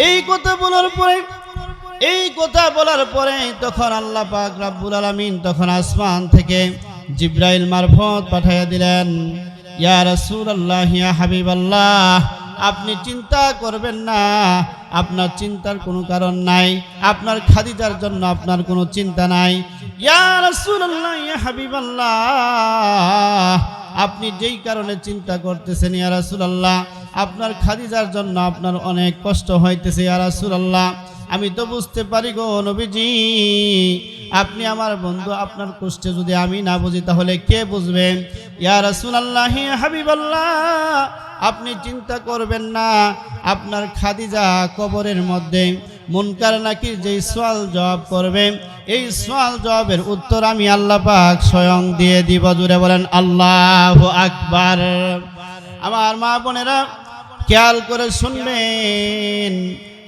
এই কথা বলার পরে তখন আল্লাহ পাক রব্বুল আলামিন তখন আসমান থেকে জিবরাইল মারফত পাঠিয়ে দিলেন, ইয়া রাসূলুল্লাহ ইয়া হাবিবাল্লাহ, আপনি চিন্তা করবেন না, আপনার চিন্তার কোনো কারণ নাই, আপনার খাদিজার জন্য আপনার কোনো চিন্তা নাই। ইয়া রাসূলুল্লাহ ইয়া হাবিবাল্লাহ, আপনি যেই কারণে চিন্তা করতেছেন ইয়া রাসূলুল্লাহ, আপনার খাদিজার জন্য আপনার অনেক কষ্ট হইতেছে ইয়া রাসূলুল্লাহ, আমি তো বুঝতে পারি গো নবীজি, আপনি আমার বন্ধু, আপনার কষ্টে যদি আমি না বুঝি তাহলে কে বুঝবে? ইয়া রাসূলুল্লাহ ইয়া হাবিবাল্লাহ, আপনি চিন্তা করবেন না, আপনার খাদিজা কবরের মধ্যে মুনকার নাকির যেই সওয়াল জবাব করবে, এই সওয়াল জবাবের উত্তর আমি আল্লাহ পাক স্বয়ং দিয়ে দিব। জুড়ে বলেন আল্লাহু আকবার। আমার মা বোনেরা খেয়াল করে শুনবেন,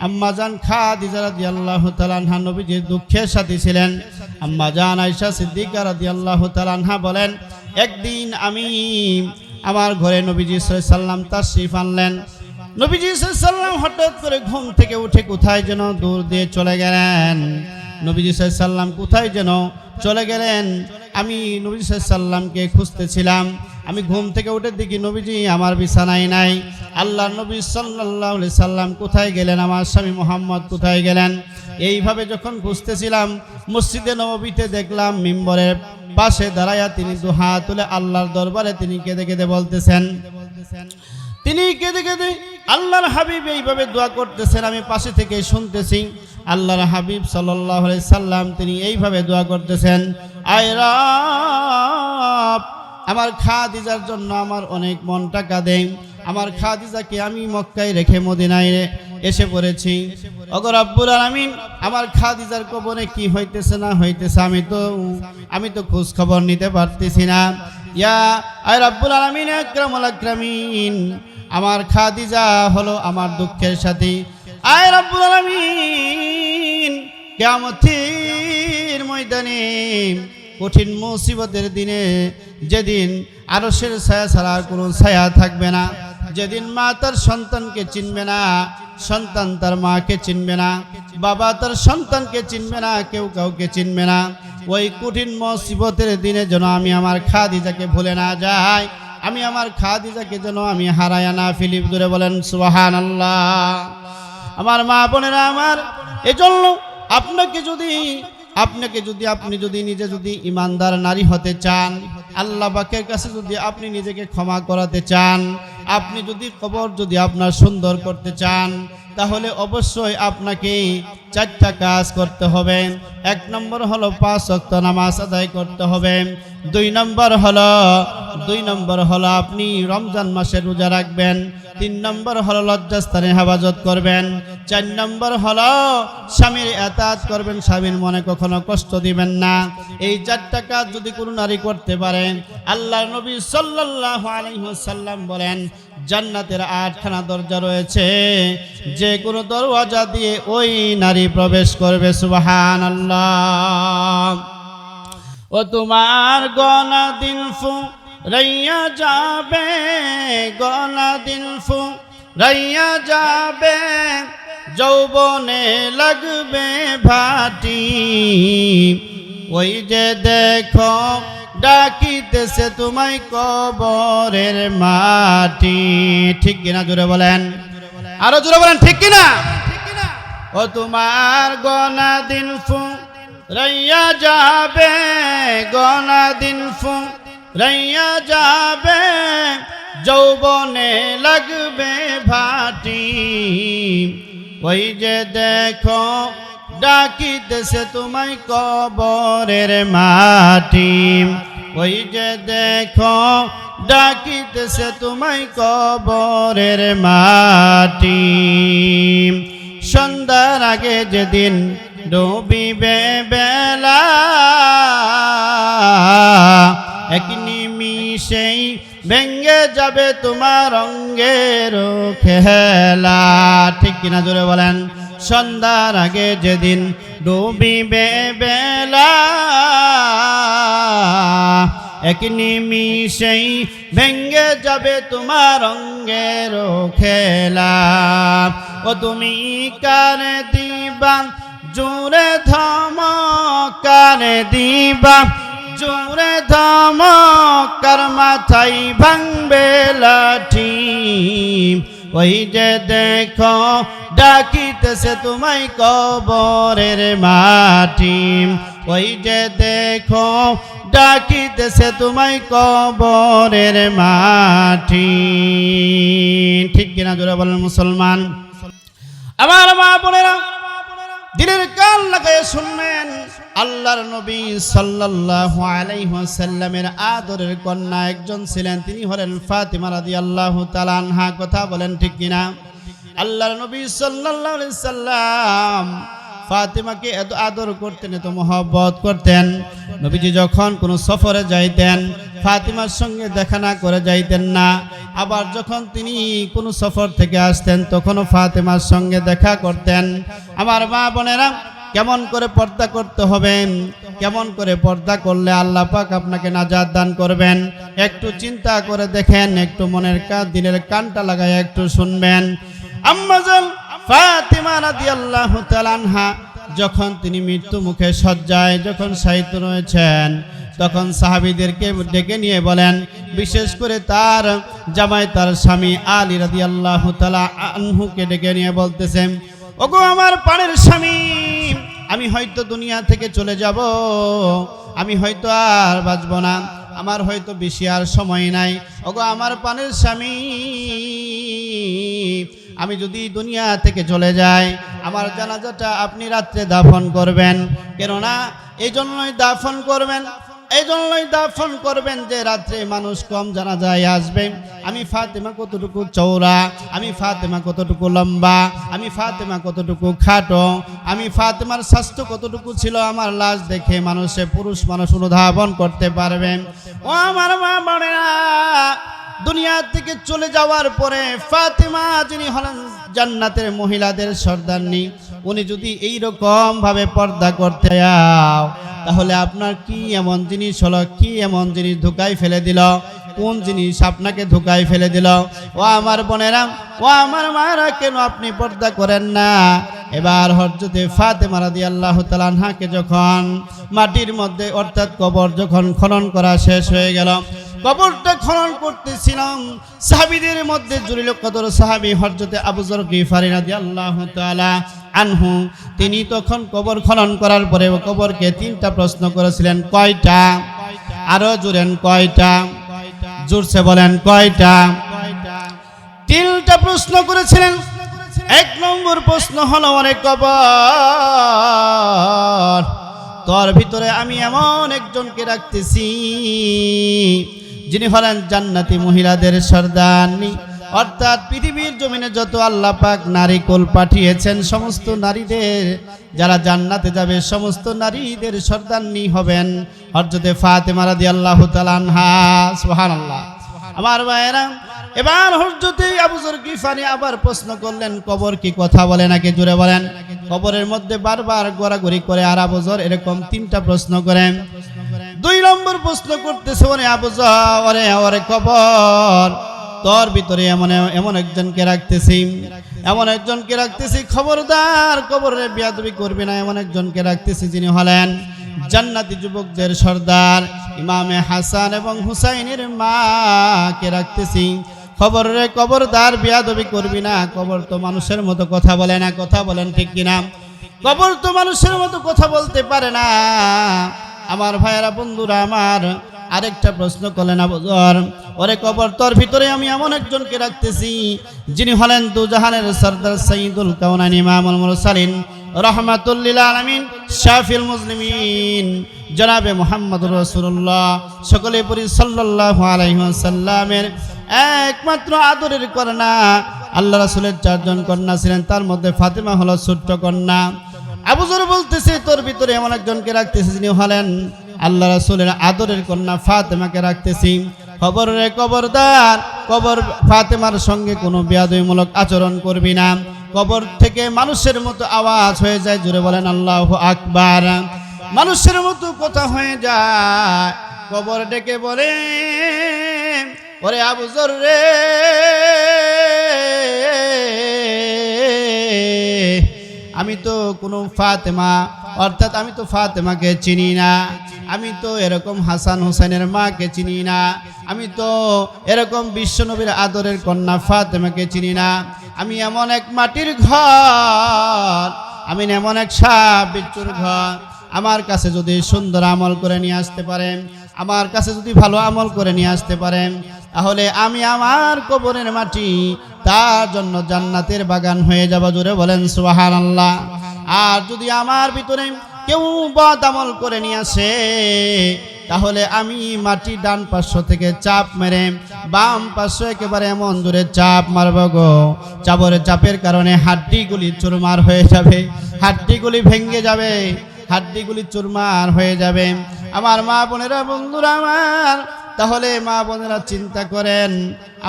আম্মাজান খাদিজা রাদিয়াল্লাহু তাআলা আনহা নবীজির দুঃখের সাথী ছিলেন। আম্মাজান আয়েশা সিদ্দিকা রাদিয়াল্লাহু তাআলা আনহা বলেন, একদিন আমি আমার ঘরে নবীজি সাল্লাল্লাহু আলাইহি সাল্লাম তাশরীফ আনলেন। নবীজি সাল্লাল্লাহু আলাইহি সাল্লাম হঠাৎ করে ঘুম থেকে উঠে কোথায় যেন দূর দিয়ে চলে গেলেন। নবীজি সাল্লাল্লাহু আলাইহি সাল্লাম কোথায় যেন চলে গেলেন, আমি নবীজি সাল্লাল্লাহু আলাইহি সাল্লামকে খুঁজতেছিলাম। আমি ঘুম থেকে উঠে দেখি নবীজি আমার বিছানায় নাই। আল্লাহর নবী সাল্লাল্লাহু আলাইহি সাল্লাম কোথায় গেলেন, আমার স্বামী মুহাম্মদ কোথায় গেলেন, এইভাবে যখন খুঁজতেছিলাম মসজিদে নববীতে দেখলাম মিম্বরের পাশে দাঁড়ায়া তিনি দুহাত তুলে আল্লাহর দরবারে তিনি কেঁদে কেঁদে বলতেছেন, তিনি কেঁদে কেঁদে আল্লাহর হাবিব এইভাবে দোয়া করতেছেন, আমি পাশে থেকে শুনতেছি। আল্লাহর হাবিব সাল্লাল্লাহু আলাইহি সাল্লাম তিনি এইভাবে দোয়া করতেছেন, আয় রব, আমার খাদিজার জন্য আমার অনেক মনটা কাঁদে, আমার খাদিজাকে আমি মক্কায় রেখে মদিনায় এসে পড়েছি। ওগো রব্বুল আলামিন, আমার খাদিজার কবরে কি হইতেছে না হইতেছে আমি তো খোঁজ খবর নিতে পারতেছি না। ইয়া আয় রব্বুল আলামিন, আকরামুল আকরামিন, আমার খাদিজা হলো আমার দুঃখের সাথী। আয় রব্বুল আলামিন, কিয়ামতের ময়দানে কঠিন মুসিবতের দিনে, যেদিন আরশের ছায়া ছাড়া আর কোনো ছায়া থাকবে না, যেদিন মা তার সন্তানকে চিনবে না, সন্তান তার মাকে চিনবে না, বাবা তার সন্তানকে চিনবে না, কেউ কাউকে চিনবে না, ওই কঠিন মুসিবতের দিনে যেন আমি আমার খাদিজাকে ভুলে না যাই, আমি আমার খাদিজাকে যেন আমি হারায়া না ফেলি। দূরে বলেন সুবহানাল্লাহ। আমার মা বোনেরা আমার, এজন্য আপনি যদি নিজে যদি ইমানদার নারী হতে চান, আল্লাহ পাকের কাছে যদি আপনি নিজেকে ক্ষমা করাতে চান, আপনি যদি কবর যদি আপনার সুন্দর করতে চান, তাহলে অবশ্যই আপনাকে 4টা কাজ করতে হবে। 1 নম্বর হলো 5 ওয়াক্ত নামাজ আদায় করতে হবে। 2 নম্বর হলো আপনি রমজান মাসে রোজা রাখবেন। 3 নম্বর হলো লজ্জাস্থানে হেফাজত করবেন। 4 নম্বর হলো স্বামীর ইতাআত করবেন, স্বামীর মনে কখনো কষ্ট দিবেন না। এই 4টা কাজ যদি কোনো নারী করতে পারে, আল্লাহর নবী সাল্লাল্লাহু আলাইহি ওয়াসাল্লাম বলেন, জান্নাতের 8খানা দরজা রয়েছে, যে কোনো দরওয়াজা দিয়ে ওই নারী প্রবেশ করবে। সুবহানাল্লাহ। ও তোমার গলা দিন ফুরাইয়া যাবে, গলা দিন ফুরাইয়া যাবে, যৌবনে লাগবে ভাটি, ওই যে দেখো ডাকিতেছে তোমায় কবরের মাটি। ঠিক কিনা জোরে বলেন, আরো জোরে বলেন ঠিক কিনা। ও তোমার গনা দিন ফুরাইয়া যাবে, গনা দিন ফুরাইয়া যাবে, যৌবনে লাগবে ভাটি, ওই যে দেখো ডাকিতেছে তোমায় কবরের মাটি, ওই যে দেখো ডাকিতেছে তোমায় কবরের মাটি। সন্ধ্যার আগে যেদিন ডুবিবে বেলা, এক নিমিষেই ভেঙ্গে যাবে তোমার অঙ্গের খেলা। ঠিক কিনা জোরে বলেন। সন্ধ্যার আগে যেদিন ডুবিবে বেলা, এক নিমিষেই ভেঙ্গে যাবে তোমার অঙ্গের খেলা। ও তুমি কানে দিবা জোরে ধমক, কানে দিবা জোরে ধমক, কার মাথায় ভাঙবে লাঠি, ওই যে দেখো ডাকিতেছে তোমায় কবরের মাটি, ওই যে দেখো ডাকিতেছে তোমায় কবরের মাটি। ঠিক কিনা জোরে বলেন মুসলমান। আমার মা বোনেরা, দিনের কান লাগায় শুনবেন, আল্লাহর নবী সাল্লাল্লাহু আলাইহি ওয়াসাল্লামের আদরের কন্যা একজন ছিলেন, তিনি হলেন ফাতিমা রাদিয়াল্লাহু তাআলা আনহা। কথা বলেন ঠিক কিনা। আল্লাহর নবী সাল্লাল্লাহু আলাইহি সাল্লাম ফাতিমাকে এত আদর করতেন, এত মহব্বত করতেন। নবীজি যখন কোনো সফরে যাইতেন, ফাতিমার সঙ্গে দেখা না করে যাইতেন না। আবার যখন তিনি কোনো সফর থেকে আসতেন, তখনও ফাতিমার সঙ্গে দেখা করতেন। আমার মা বোনেরা, কেমন করে পর্দা করতে হবে, কেমন করে পর্দা করলে আল্লাহ পাক আপনাকে নাজাত দান করবেন, একটু চিন্তা করে দেখেন, একটু মনের দিলের কানটা লাগায় একটু শুনবেন। আম্মা জান ফাতিমা রাদিয়াল্লাহু তাআলা আনহা যখন তিনি মৃত্যু মুখে শয্যায় যখন শায়িত রয়েছেন, তখন সাহাবীদেরকে ডেকে নিয়ে বলেন, বিশেষ করে তার জামাই, তার স্বামী আলী রাদিয়াল্লাহু তাআলা আনহুকে ডেকে নিয়ে বলতেছেন, ওগো আমার প্রাণের স্বামী, আমি হয়তো দুনিয়া থেকে চলে যাব, আমি হয়তো আর বাঁচব না, আমার হয়তো বেশি আর সময় নাই। ওগো আমার প্রাণের স্বামী, আমি যদি দুনিয়া থেকে চলে যাই, আমার জানাজাটা আপনি রাত্রে দাফন করবেন। কেননা এই জন্যই দাফন করবেন, এই জন্যই দাফন করবেন যে রাত্রে মানুষ কম জানাজায় আসবে। আমি ফাতেমা কতটুকু চওড়া, আমি ফাতেমা কতটুকু লম্বা, আমি ফাতেমা কতটুকু খাটো, আমি ফাতেমার স্বাস্থ্য কতটুকু ছিল, আমার লাশ দেখে পুরুষ মানুষ অনুধাবন করতে পারবে। ও আমার মা বোনেরা, দুনিয়া থেকে চলে যাওয়ার পরে ফাতেমা যিনি হলেন জান্নাতের মহিলাদের সর্দারনি, উনি যদি এই রকম ভাবে পর্দা করতে যাও, তাহলে আপনার কি এমন জিনিস হলো, কি এমন জিনিস ধোকায় ফেলে দিল, কোন জিনিস আপনাকে ধোকায় ফেলে দিল? ও আমার বোনেরা, ও আমার মায়েরা, কেন আপনি পর্দা করেন না? এবার হযরতে ফাতেমা রাদিয়াল্লাহু তাআলা আনহাকে যখন মাটির মধ্যে অর্থাৎ কবর যখন খনন করা শেষ হয়ে গেল, কবরটা খনন করতেছিলাম, সাহাবীদের মধ্যে জলিল কদর সাহাবী হযরতে আবু যর গিফারী রাদিয়াল্লাহু তাআলা আনহু, তিনি তখন কবর খনন করার পরে কবরকে 3টা প্রশ্ন করেছিলেন। কয়টা? আরো জোরেন কয়টা? জোরসে বলেন কয়টা? 3টা প্রশ্ন করেছিলেন। 1 নম্বর প্রশ্ন হলো, অনেক কবর, তোর ভিতরে আমি এমন একজনকে রাখতেছি যিনি হলেন জান্নাতি মহিলাদের সর্দারনি, অর্থাৎ পৃথিবীর জমিনে যত আল্লাহ পাক নারী কুল পাঠিয়েছেন, সমস্ত নারীদের যারা জান্নাতে যাবে, সমস্ত নারীদের সর্দারনি হবেন হযরতে ফাতেমা রাদিয়াল্লাহু তাআলা আনহা। সুবহানাল্লাহ। আমার ভাইয়েরা, এবার হযরতে আবু যর গিফারী আবার প্রশ্ন করলেন, কবর কি কথা বলে নাকি? জোরে বলেন। কবরের মধ্যে বারবার ঘোরাঘুরি করে আর আবু যর এরকম 3টা প্রশ্ন করেন। 2 নম্বর প্রশ্ন করতেছে, ওরে আবু যর, ওরে কবর, তোর ভিতরে এমন একজনকে রাখতেছি এমন একজনকে রাখতেছি, খবরদার কবরে বেয়াদবি করবি না, এমন একজনকে রাখতেছি যিনি হলেন জান্নাতি যুবকদের সর্দার ইমামে হাসান এবং হুসাইনের মাকে রাখতেছি, খবরদার বেয়াদবি করবি না। কবর তো মানুষের মতো কথা বলে না, কথা বলেন ঠিক কিনা? কবর তো মানুষের মতো কথা বলতে পারে না। আমার ভাইয়েরা, বন্ধুরা আমার, আরেকটা প্রশ্ন করলেন আবু যর, ওরে কবর তোর ভিতরে আমি এমন একজনকে রাখতেছি যিনি হলেন দুজাহানের সরদার সাইয়্যিদুল কাউনাইন ইমামুল মুরসালিন রাহমাতুল লিল আলামিন শাফিউল মুসলিমিন জনাবে মুহাম্মদুর রাসূলুল্লাহ সকলে পড়ি সাল্লাল্লাহু আলাইহি ওয়াসাল্লামের একমাত্র আদরের কন্যা। আল্লাহ রাসূলের 4 জন কন্যা ছিলেন, তার মধ্যে ফাতেমা হলো ছোট্ট কন্যা। আবু যর বলতেছে তোর ভিতরে এমন একজনকে রাখতেছি যিনি হলেন আল্লাহ রাসূলের আদরের কন্যা ফাতেমাকে রাখতেছি, খবরদার কবর ফাতেমার সঙ্গে কোনো বেয়াদবিমূলক আচরণ করবি না। কবর থেকে মানুষের মতো আওয়াজ হয়ে যায়, জোরে বলেন আল্লাহু আকবার। মানুষের মতো কথা হয়ে যায়, কবর ডেকে বলে ওরে আবু যর রে, আমি তো কোনো ফাতেমা, অর্থাৎ আমি তো ফাতেমাকে চিনি না, আমি তো এরকম হাসান হোসেনের মাকে চিনি না, আমি তো এরকম বিশ্বনবীর আদরের কন্যা ফাতেমাকে চিনি না। আমি এমন এক মাটির ঘর, আমি এমন এক সাপ বিচ্ছুর ঘর। আমার কাছে যদি সুন্দর আমল করে নিয়ে আসতে পারেন, আমার কাছে যদি ভালো আমল করে নিয়ে আসতে পারেন, তাহলে আমি আমার কবরের মাটি তার জন্য জান্নাতের বাগান হয়ে যাব, জোরে বলেন সুবহানাল্লাহ। আর যদি আমার ভিতরে কেউ বদ আমল করে নিয়ে আসে, তাহলে আমি মাটি ডান পার্শ্ব থেকে চাপ মেরে বাম পার্শ্ব একেবারে এমন জোরে চাপ মারব গো, চাপের কারণে হাড্ডিগুলি চুরমার হয়ে যাবে, হাড্ডিগুলি ভেঙে যাবে, হাড্ডিগুলি চুরমার হয়ে যাবে। আমার মা বোনেরা, বন্ধুরা আমার, তাহলে মা বোনেরা চিন্তা করেন,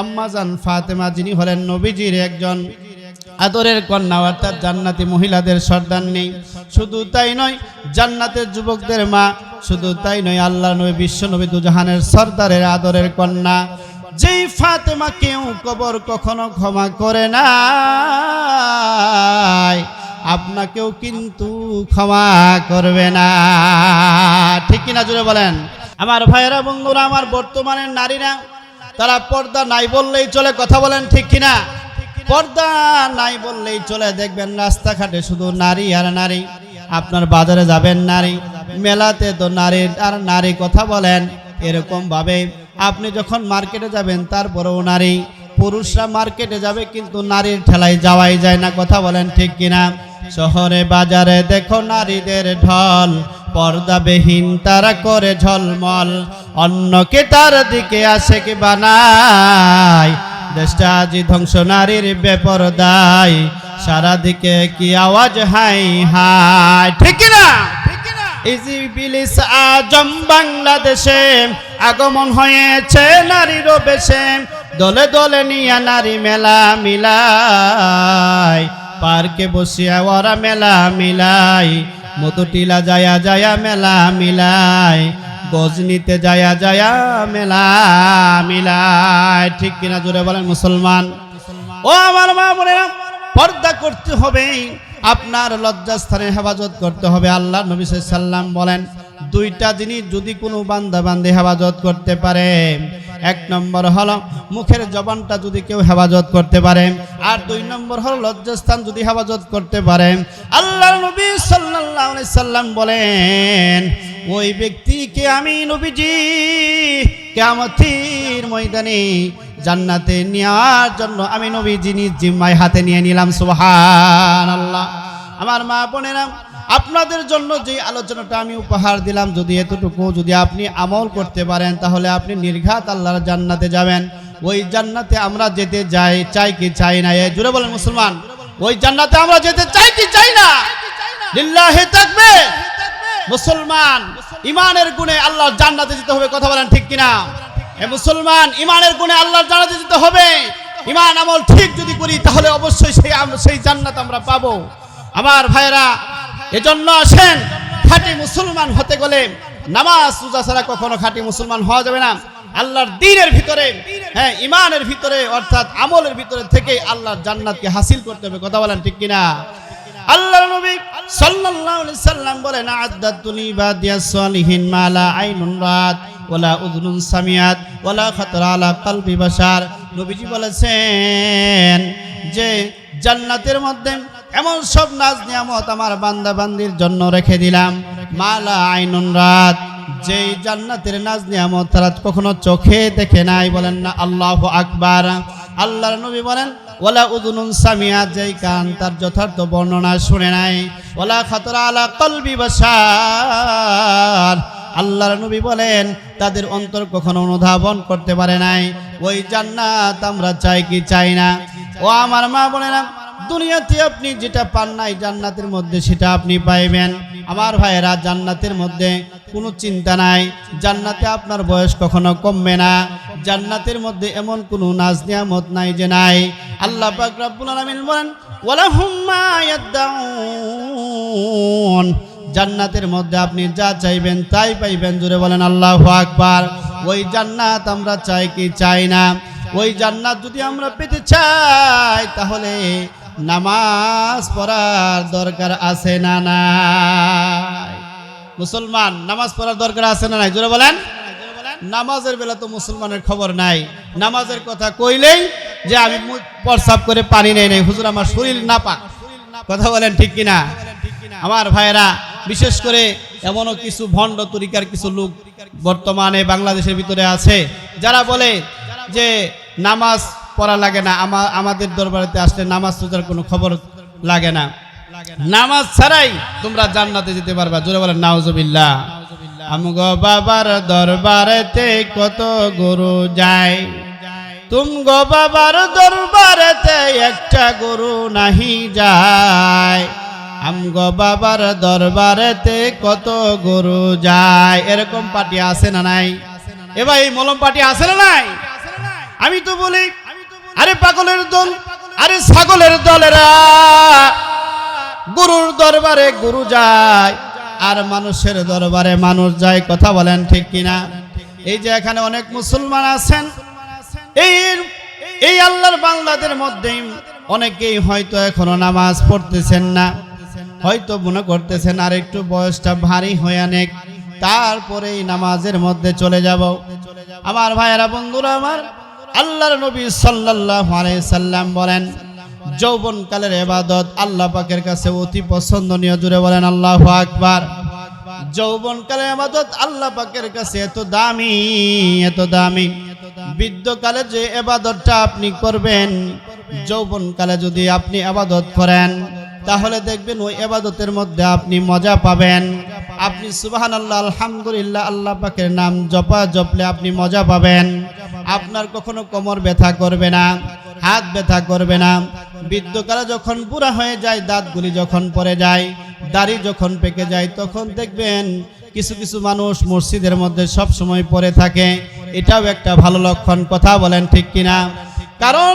আম্মাজান ফাতেমা যিনি হলেন নবীজির একজন আদরের কন্যা, অর্থাৎ জান্নাতি মহিলাদের সর্দার নেই। শুধু তাই নয়, জান্নাতের যুবকদের মা। শুধু তাই নয়, আল্লাহ নবী বিশ্ব নবী দুজাহানের সর্দারের আদরের কন্যা, যেই ফাতেমা কেউ কবর কখনো ক্ষমা করে না, আপনাকেও কিন্তু ক্ষমা করবে না। ঠিক কিনা জুড়ে বলেন? আমার ভাইয়েরা, বন্ধুরা আমার, বর্তমানের নারীরা তারা পর্দা নাই বললেই চলে, কথা বলেন ঠিক কিনা? পর্দা নাই বললেই চলে। দেখবেন রাস্তাঘাটে শুধু নারী আর নারী, আপনার বাজারে যাবেন নারী, মেলাতে তো নারী আর নারী, কথা বলেন। এরকম ভাবে আপনি যখন মার্কেটে যাবেন তারপরেও নারী, পুরুষরা মার্কেটে যাবে কিন্তু নারীর ঠেলায় যাওয়াই যায় না, কথা বলেন ঠিক কিনা? শহরে বাজারে দেখো নারীদের ঢল, পর্দাবিহীন তারা করে ঝলমল, অন্যকে তার দিকে আসে কি বানায়, দেশটা আজি ধ্বংস নারীর বেপরদায়, সারা দিকে কি আওয়াজ হাই হাই, ঠিক না? ইজিবিলিস আজম বাংলাদেশে আগমন হয়েছে নারীর বেশে, দলে দলে নিয়া নারী মেলা মিলাই, পার্কে বসিয়া ওরা মেলা মিলাই, মধুটিলা যায়া যায়া মেলা মিলাই, গজনিতে যায়া যায়া মেলা মিলাই, ঠিক কিনা জোরে বলেন মুসলমান? ও আমার মা বোনেরা, পর্দা করতে হবে, আপনার লজ্জাস্থানের হেফাজত করতে হবে। আল্লাহ নবী সাল্লাল্লাহু আলাইহি ওয়াসাল্লাম বলেন, দুইটা জিনিস যদি কোনো বান্দা বান্দী হেফাজত করতে পারে, এক নম্বর হলো মুখের জবানটা যদি কেউ হেফাজত করতে পারে, আর 2 নম্বর হলো লজ্জাস্থান যদি হেফাজত করতে পারে। আল্লাহ নবী সাল্লাল্লাহু আলাইহি ওয়াসাল্লাম বলেন, ওই ব্যক্তিকে আমি নবীজি কিয়ামতের ময়দানে জান্নাতে নেওয়ার জন্য আমি নবীজি নিজ জিম্মায় হাতে নিয়ে নিলাম। সুবহানাল্লাহ। আমার মা বোনেরা, আপনাদের জন্য যে আলোচনাটা আমি উপহার দিলাম, যদি এতটুকু যদি আপনি আমল করতে পারেন, তাহলে আপনি নির্ঘাত আল্লাহর জান্নাতে যাবেন। ওই জান্নাতে আমরা যেতে চাই কি চাই না? জুড়ে বলেন মুসলমান, ওই জান্নাতে আমরা যেতে চাই কি চাই না? লিল্লাহি তাকবীর। মুসলমান, ইমানের গুণে আল্লাহর জান্নাতে যেতে হবে, কথা বলেন ঠিক কিনা? এ মুসলমান, ইমানের গুণে আল্লাহর জান্নাতে যেতে হবে। ইমান আমল ঠিক যদি করি, তাহলে অবশ্যই সেই জান্নাত আমরা পাবো। আমার ভাইরা, এজন্য আসেন, খাঁটি মুসলমান হতে গেলে নামাজ রোজা ছাড়া কখনো খাঁটি মুসলমান হওয়া যাবে না। আল্লাহর দ্বীনের ভিতরে, হ্যাঁ ঈমানের ভিতরে অর্থাৎ আমলের ভিতরে থেকে আল্লাহর জান্নাতকে হাসিল করতে হবে। কথা বলেন ঠিক কিনা? আল্লাহর নবী সাল্লাল্লাহু আলাইহি সাল্লাম বলেন, আ'আদ্দাতু লিবাদিয়াস সালিহিন মা লা আইনুন রাত ওয়ালা উযুনুন সামিআত ওয়ালা খাতারা আলা কলবি বাশার। নবীজি বলেছেন যে জান্নাতের মধ্যে এমন সব নাজ নিয়ামত আমার বান্দা বান্দির জন্য রেখে দিলাম, মা লা আইনুন রাত, যেই জান্নাতের নাজ নিয়ামত তারা কখনো চোখে দেখে নাই। বলেন না আল্লাহু আকবার। আল্লাহর নবী বলেন, ওয়ালা উযুনুন সামিআত, যেই কান তার যথার্থ বর্ণনা শুনে নাই, ওয়ালা খাতারা আলা কলবি বাশার, আল্লাহর নবী বলেন তাদের অন্তর কখনো অনুধাবন করতে পারে নাই। ওই জান্নাত আমরা চাই কি চাই না? ও আমার মা বোনেরা, দুনিয়াতে আপনি যেটা পান নাই জান্নাতের মধ্যে সেটা আপনি পাইবেন। আমার ভাইয়েরা, জান্নাতের মধ্যে কোনো চিন্তা নাই, জান্নাতে আপনার বয়স কখনো কমবে না, জান্নাতের মধ্যে এমন কোনো নাজ নিয়ামত নাই যে নাই। আল্লাহ পাক রব্বুল আলামিন বলেন, ওয়ালাহুম মা ইয়াদউন, জান্নাতের মধ্যে আপনি যা চাইবেন তাই পাইবেন। জোরে বলেন আল্লাহু আকবার। ওই জান্নাত আমরা চাই কি চাই না? ওই জান্নাত যদি আমরা পেতে চাই তাহলে নামাজ পড়ার দরকার আছে না নাই? মুসলমান, নামাজ পড়ার দরকার আছে না নাই? জোরে বলেন। নামাজের বেলা তো মুসলমানের খবর নাই। নামাজের কথা কইলেই যে আমি প্রস্রাব করে পানি নেই নাই, হুজুর আমার শরীর নাপাক। কথা বলেন ঠিক কিনা? আমার ভাইয়েরা, বিশেষ করে এমনও কিছু ভণ্ড তরিকার কিছু লোক বর্তমানে বাংলাদেশের ভিতরে আছে যারা বলে যে নামাজ পড়া লাগে না, আমাদের দরবারেতে আসলে নামাজ রোজার কোনো খবর লাগে না, নামাজ ছাড়াই তোমরা জান্নাতে যেতে পারবা। জোরে বলেন নাউজুবিল্লাহ। আমগো বাবার দরবারেতে কত গরু যায়, তুমগো বাবার দরবারেতে একটা গরু নাহি যায়। আমগো বাবার দরবারেতে কত গরু যায়। এরকম পার্টি আছে না নাই? এ ভাই, মলম পার্টি আছে না নাই? আমি তো বলি, আরে পাগলের দল, আরে ছাগলের দলেরা গরুর দরবারে গরু যায় আর মানুষের দরবারে মানুষ যায়। কথা বলেন ঠিক কিনা? এই যে এখানে অনেক মুসলমান আছেন, এই আল্লাহর বান্দাদের মধ্যে অনেকেই হয়তো এখনো নামাজ পড়তেছেন না, হয়তো মনে করতেছেন আর একটু বয়সটা ভারী হয়ে অনেক, তারপরেই নামাজের মধ্যে চলে যাব। আমার ভাইয়েরা, বন্ধুরা আমার, আল্লাহর নবী সাল্লাল্লাহু আলাইহি সাল্লাম বলেন, যৌবনকালের ইবাদত আল্লাহ পাকের কাছে অতি পছন্দনীয়। জুড়ে বলেন আল্লাহু আকবার। যৌবনকালের ইবাদত আল্লাহ পাকের কাছে এত দামি, এত দামি। বৃদ্ধকালে যে ইবাদতটা আপনি করবেন, যৌবনকালে যদি আপনি ইবাদত করেন তাহলে দেখবেন ওই ইবাদতের মধ্যে আপনি মজা পাবেন। আপনি সুবহানাল্লাহ, আলহামদুলিল্লাহ, আল্লাহ পাকের নাম জপলে আপনি মজা পাবেন। আপনার কখনো কোমর ব্যথা করবে না, হাত ব্যথা করবে না। বৃদ্ধকালে যখন বুড়া হয়ে যায়, দাঁতগুলি যখন পড়ে যায়, দাড়ি যখন পেকে যায়, তখন দেখবেন কিছু কিছু মানুষ মসজিদের মধ্যে সব সময় পড়ে থাকে। এটাও একটা ভালো লক্ষণ। কথা বলেন ঠিক কিনা? কারণ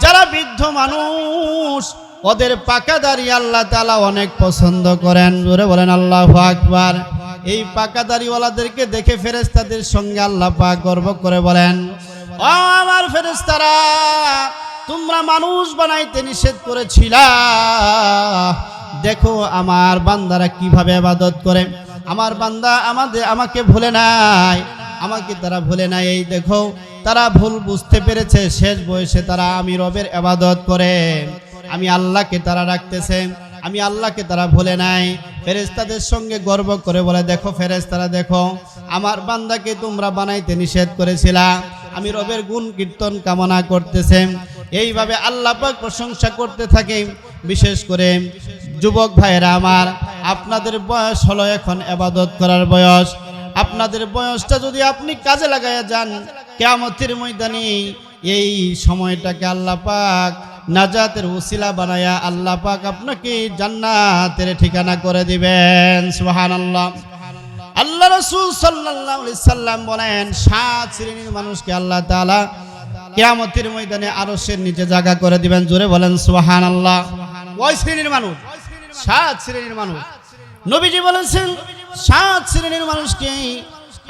যারা বৃদ্ধ মানুষ ওদের পাকা দাড়ি আল্লাহ তাআলা অনেক পছন্দ করেন। জোরে বলেন আল্লাহু আকবার। এই পাকা দাড়িওয়ালাদেরকে দেখে ফেরেশতাদের সঙ্গে আল্লাহ পাক গর্ব করে বলেন, ও আমার ফেরেশতারা, তোমরা মানুষ বানাইতে নিষেধ করেছিলা, দেখো আমার বান্দারা কিভাবে ইবাদত করে। আমার বান্দা আমাকে ভুলে নাই, আমাকে তারা ভুলে নাই। এই দেখো, তারা ভুল বুঝতে পেরেছে, শেষ বয়সে তারা আমি রবের ইবাদত করে, আমি আল্লাহকে তারা রাখতেছে, আমি আল্লাহকে তারা ভুলে নাই। ফেরেশতাদের সঙ্গে গর্ব করে বলে, দেখো ফেরেশতারা, দেখো আমার বান্দাকে তোমরা বানাইতে নিষেধ করেছিলা, আমি রবের গুণ কীর্তন কামনা করতেছে। এইভাবে আল্লাহ পাক প্রশংসা করতে থাকে। বিশেষ করে যুবক ভাইয়েরা আমার, আপনাদের বয়স হলো এখন ইবাদত করার বয়স। আপনাদের বয়সটা যদি আপনি কাজে লাগায়া যান, কিয়ামতের ময়দানে এই সময়টাকে আল্লাহ পাক নাজাতের ওসিলা বানায়া আল্লাহ পাক আপনাকে জান্নাতের ঠিকানা করে দিবেন। সুবহানাল্লাহ। আল্লাহ রাসূল সাল্লাল্লাহু আলাইহি সাল্লাম বলেন, 7 শ্রেণীর মানুষকে আল্লাহ তাআলা কিয়ামতের ময়দানে আরশের নিচে জায়গা করে দিবেন। জোরে বলেন সুবহানাল্লাহ। ওই শ্রেণীর মানুষ, 7 শ্রেণীর মানুষ। নবীজি বলেছেন 7 শ্রেণীর মানুষকে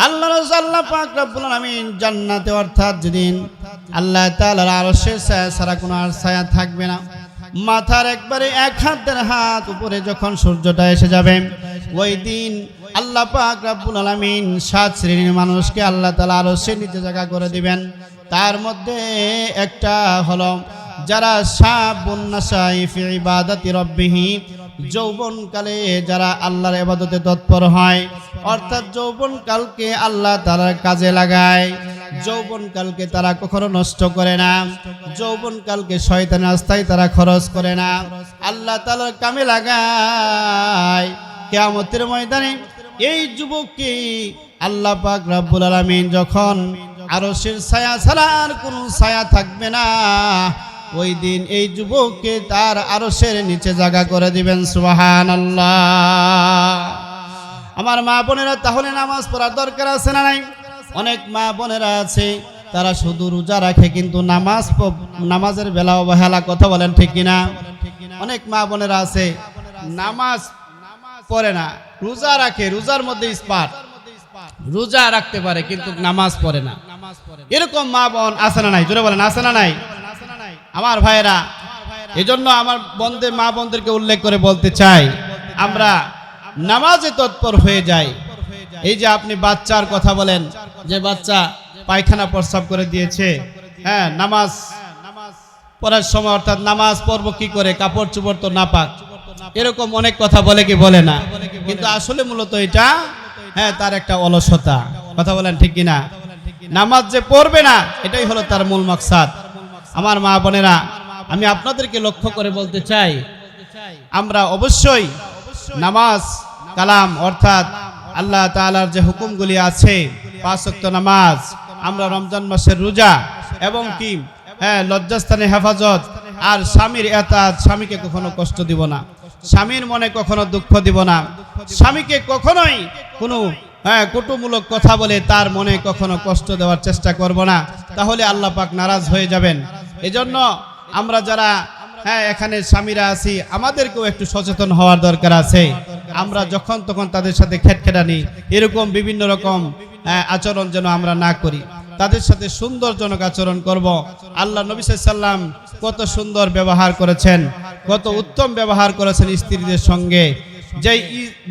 আল্লাহ পাক রব্বুল আলামিন জান্নাতে অর্থাৎ যেদিন আল্লাহ তাআলার আরশের ছায়া ছাড়া কোনো আর ছায়া থাকবে না, মাথার একবারে এক হাতের হাত উপরে যখন সূর্যটা এসে যাবে, ওই দিন আল্লাহ পাক রব্বুল আলামিন 7 শ্রেণীর মানুষকে আল্লাহ তাআলা আরশের নিচে জায়গা করে দিবেন। তার মধ্যে একটা হলো যারা শাবুন নাশাই ফি ইবাদাতি রাব্বিহি, যৌবনকালে যারা আল্লাহর ইবাদতে তৎপর হয়, অর্থাৎ যৌবনকালকে আল্লাহ তাআলার কাজে লাগায়, যৌবনকালকে তারা কখনো নষ্ট করে না, যৌবনকালকে শয়তানের রাস্তায় তারা খরচ করে না, আল্লাহ তাআলার কামে লাগায়। কিয়ামতের ময়দানে এই যুবককে আল্লাহ পাক রব্বুল আলামিন যখন আরশের ছায়া ছাড়া আর কোনো ছায়া থাকবে না, ওই দিন এই যুবককে তার আরশের নিচে জায়গা করে দিবেন। সুবহানাল্লাহ। আমার মা বোনেরা, তাহলে নামাজ পড়ার দরকার আছে না নাই? অনেক মা বোনেরা আছে তারা শুধু রোজা রাখে কিন্তু নামাজের বেলা অবহেলা, কথা বলেন ঠিক কিনা? অনেক মা বোনেরা আছে নামাজ পড়ে না, রোজা রাখে, রোজার মধ্যে স্পার্ট, রোজা রাখতে পারে কিন্তু নামাজ পড়ে না। এরকম মা বোন আছে না নাই? জোরে বলেন, আছে না নাই? আমার ভাইয়েরা, এজন্য আমার মা বোনদেরকে উল্লেখ করে বলতে চাই, আমরা নামাজে তৎপর হয়ে যাই। এই যে আপনি বাচ্চার কথা বলেন, যে বাচ্চা পায়খানা প্রস্রাব করে দিয়েছে, হ্যাঁ, নামাজ পড়ার সময় অর্থাৎ নামাজ পড়বো কি করে, কাপড় চোপড় তো নাপাক, এরকম অনেক কথা বলে কি বলে না? কিন্তু আসলে মূলত এটা, হ্যাঁ, তার একটা অলসতা, কথা বলেন ঠিক কিনা? নামাজ যে পড়বে না এটাই হলো তার মূল মাকসাদ। আমার মা বোনেরা, আমি আপনাদেরকে লক্ষ্য করে বলতে চাই, আমরা অবশ্যই নামাজ কালাম অর্থাৎ আল্লাহ তাআলার যে হুকুমগুলি আছে, 5 ওয়াক্ত নামাজ, আমরা রমজান মাসের রোজা এবং কি, হ্যাঁ, লজ্জাস্থানে হেফাজত, আর স্বামীর এতাত, স্বামীকে কখনো কষ্ট দিব না, স্বামীর মনে কখনো দুঃখ দিব না, স্বামীকে কখনোই কোনো কটুমূলক কথা বলে তার মনে কখনো কষ্ট দেওয়ার চেষ্টা করব না, তাহলে আল্লাহ পাক নারাজ হয়ে যাবেন। এজন্য আমরা যারা এখানে স্বামীরা আছি, আমাদেরকেও একটু সচেতন হওয়ার দরকার আছে। আমরা যখন তখন তাদের সাথে খেটখেটানি, এরকম বিভিন্ন রকম আচরণ যেন আমরা না করি, তাদের সাথে সুন্দরজনক আচরণ করব। আল্লাহ নবী সাল্লাল্লাহু আলাইহি ওয়াসাল্লাম কত সুন্দর ব্যবহার করেছেন, কত উত্তম ব্যবহার করেছেন স্ত্রীদের সঙ্গে। যেই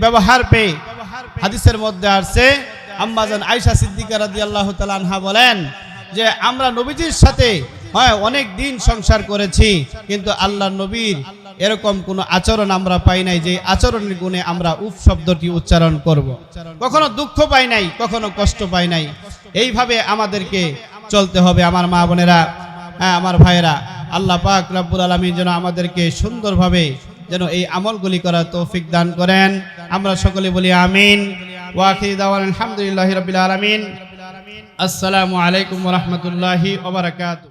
ব্যবহার পেয়ে হাদিসের মধ্যে আসছে, আম্মাজান আয়েশা সিদ্দিকা রাদিয়াল্লাহু তাআলা আনহা বলেন যে আমরা নবীজির সাথে অনেক দিন সংসার করেছি, কিন্তু আল্লাহ নবীর এরকম কোন আচরণ আমরা পাই নাই যে আচরণের গুণে আমরা উফ শব্দটি উচ্চারণ করব। কখনো দুঃখ পাই নাই, কখনো কষ্ট পাই নাই। এইভাবে আমাদেরকে চলতে হবে। আমার মা বোনেরা, আমার ভাইয়েরা, আল্লাহ পাক রব্বুল আলামিন যেন আমাদেরকে সুন্দরভাবে যেন এই আমলগুলি করার তৌফিক দান করেন। আমরা সকলে বলি আমিন। ওয়া আখিরু দাওয়ানা আলহামদুলিল্লাহি রাব্বিল আলামিন। আসসালামু আলাইকুম ওয়া রাহমাতুল্লাহি ওয়া বারাকাতুহু।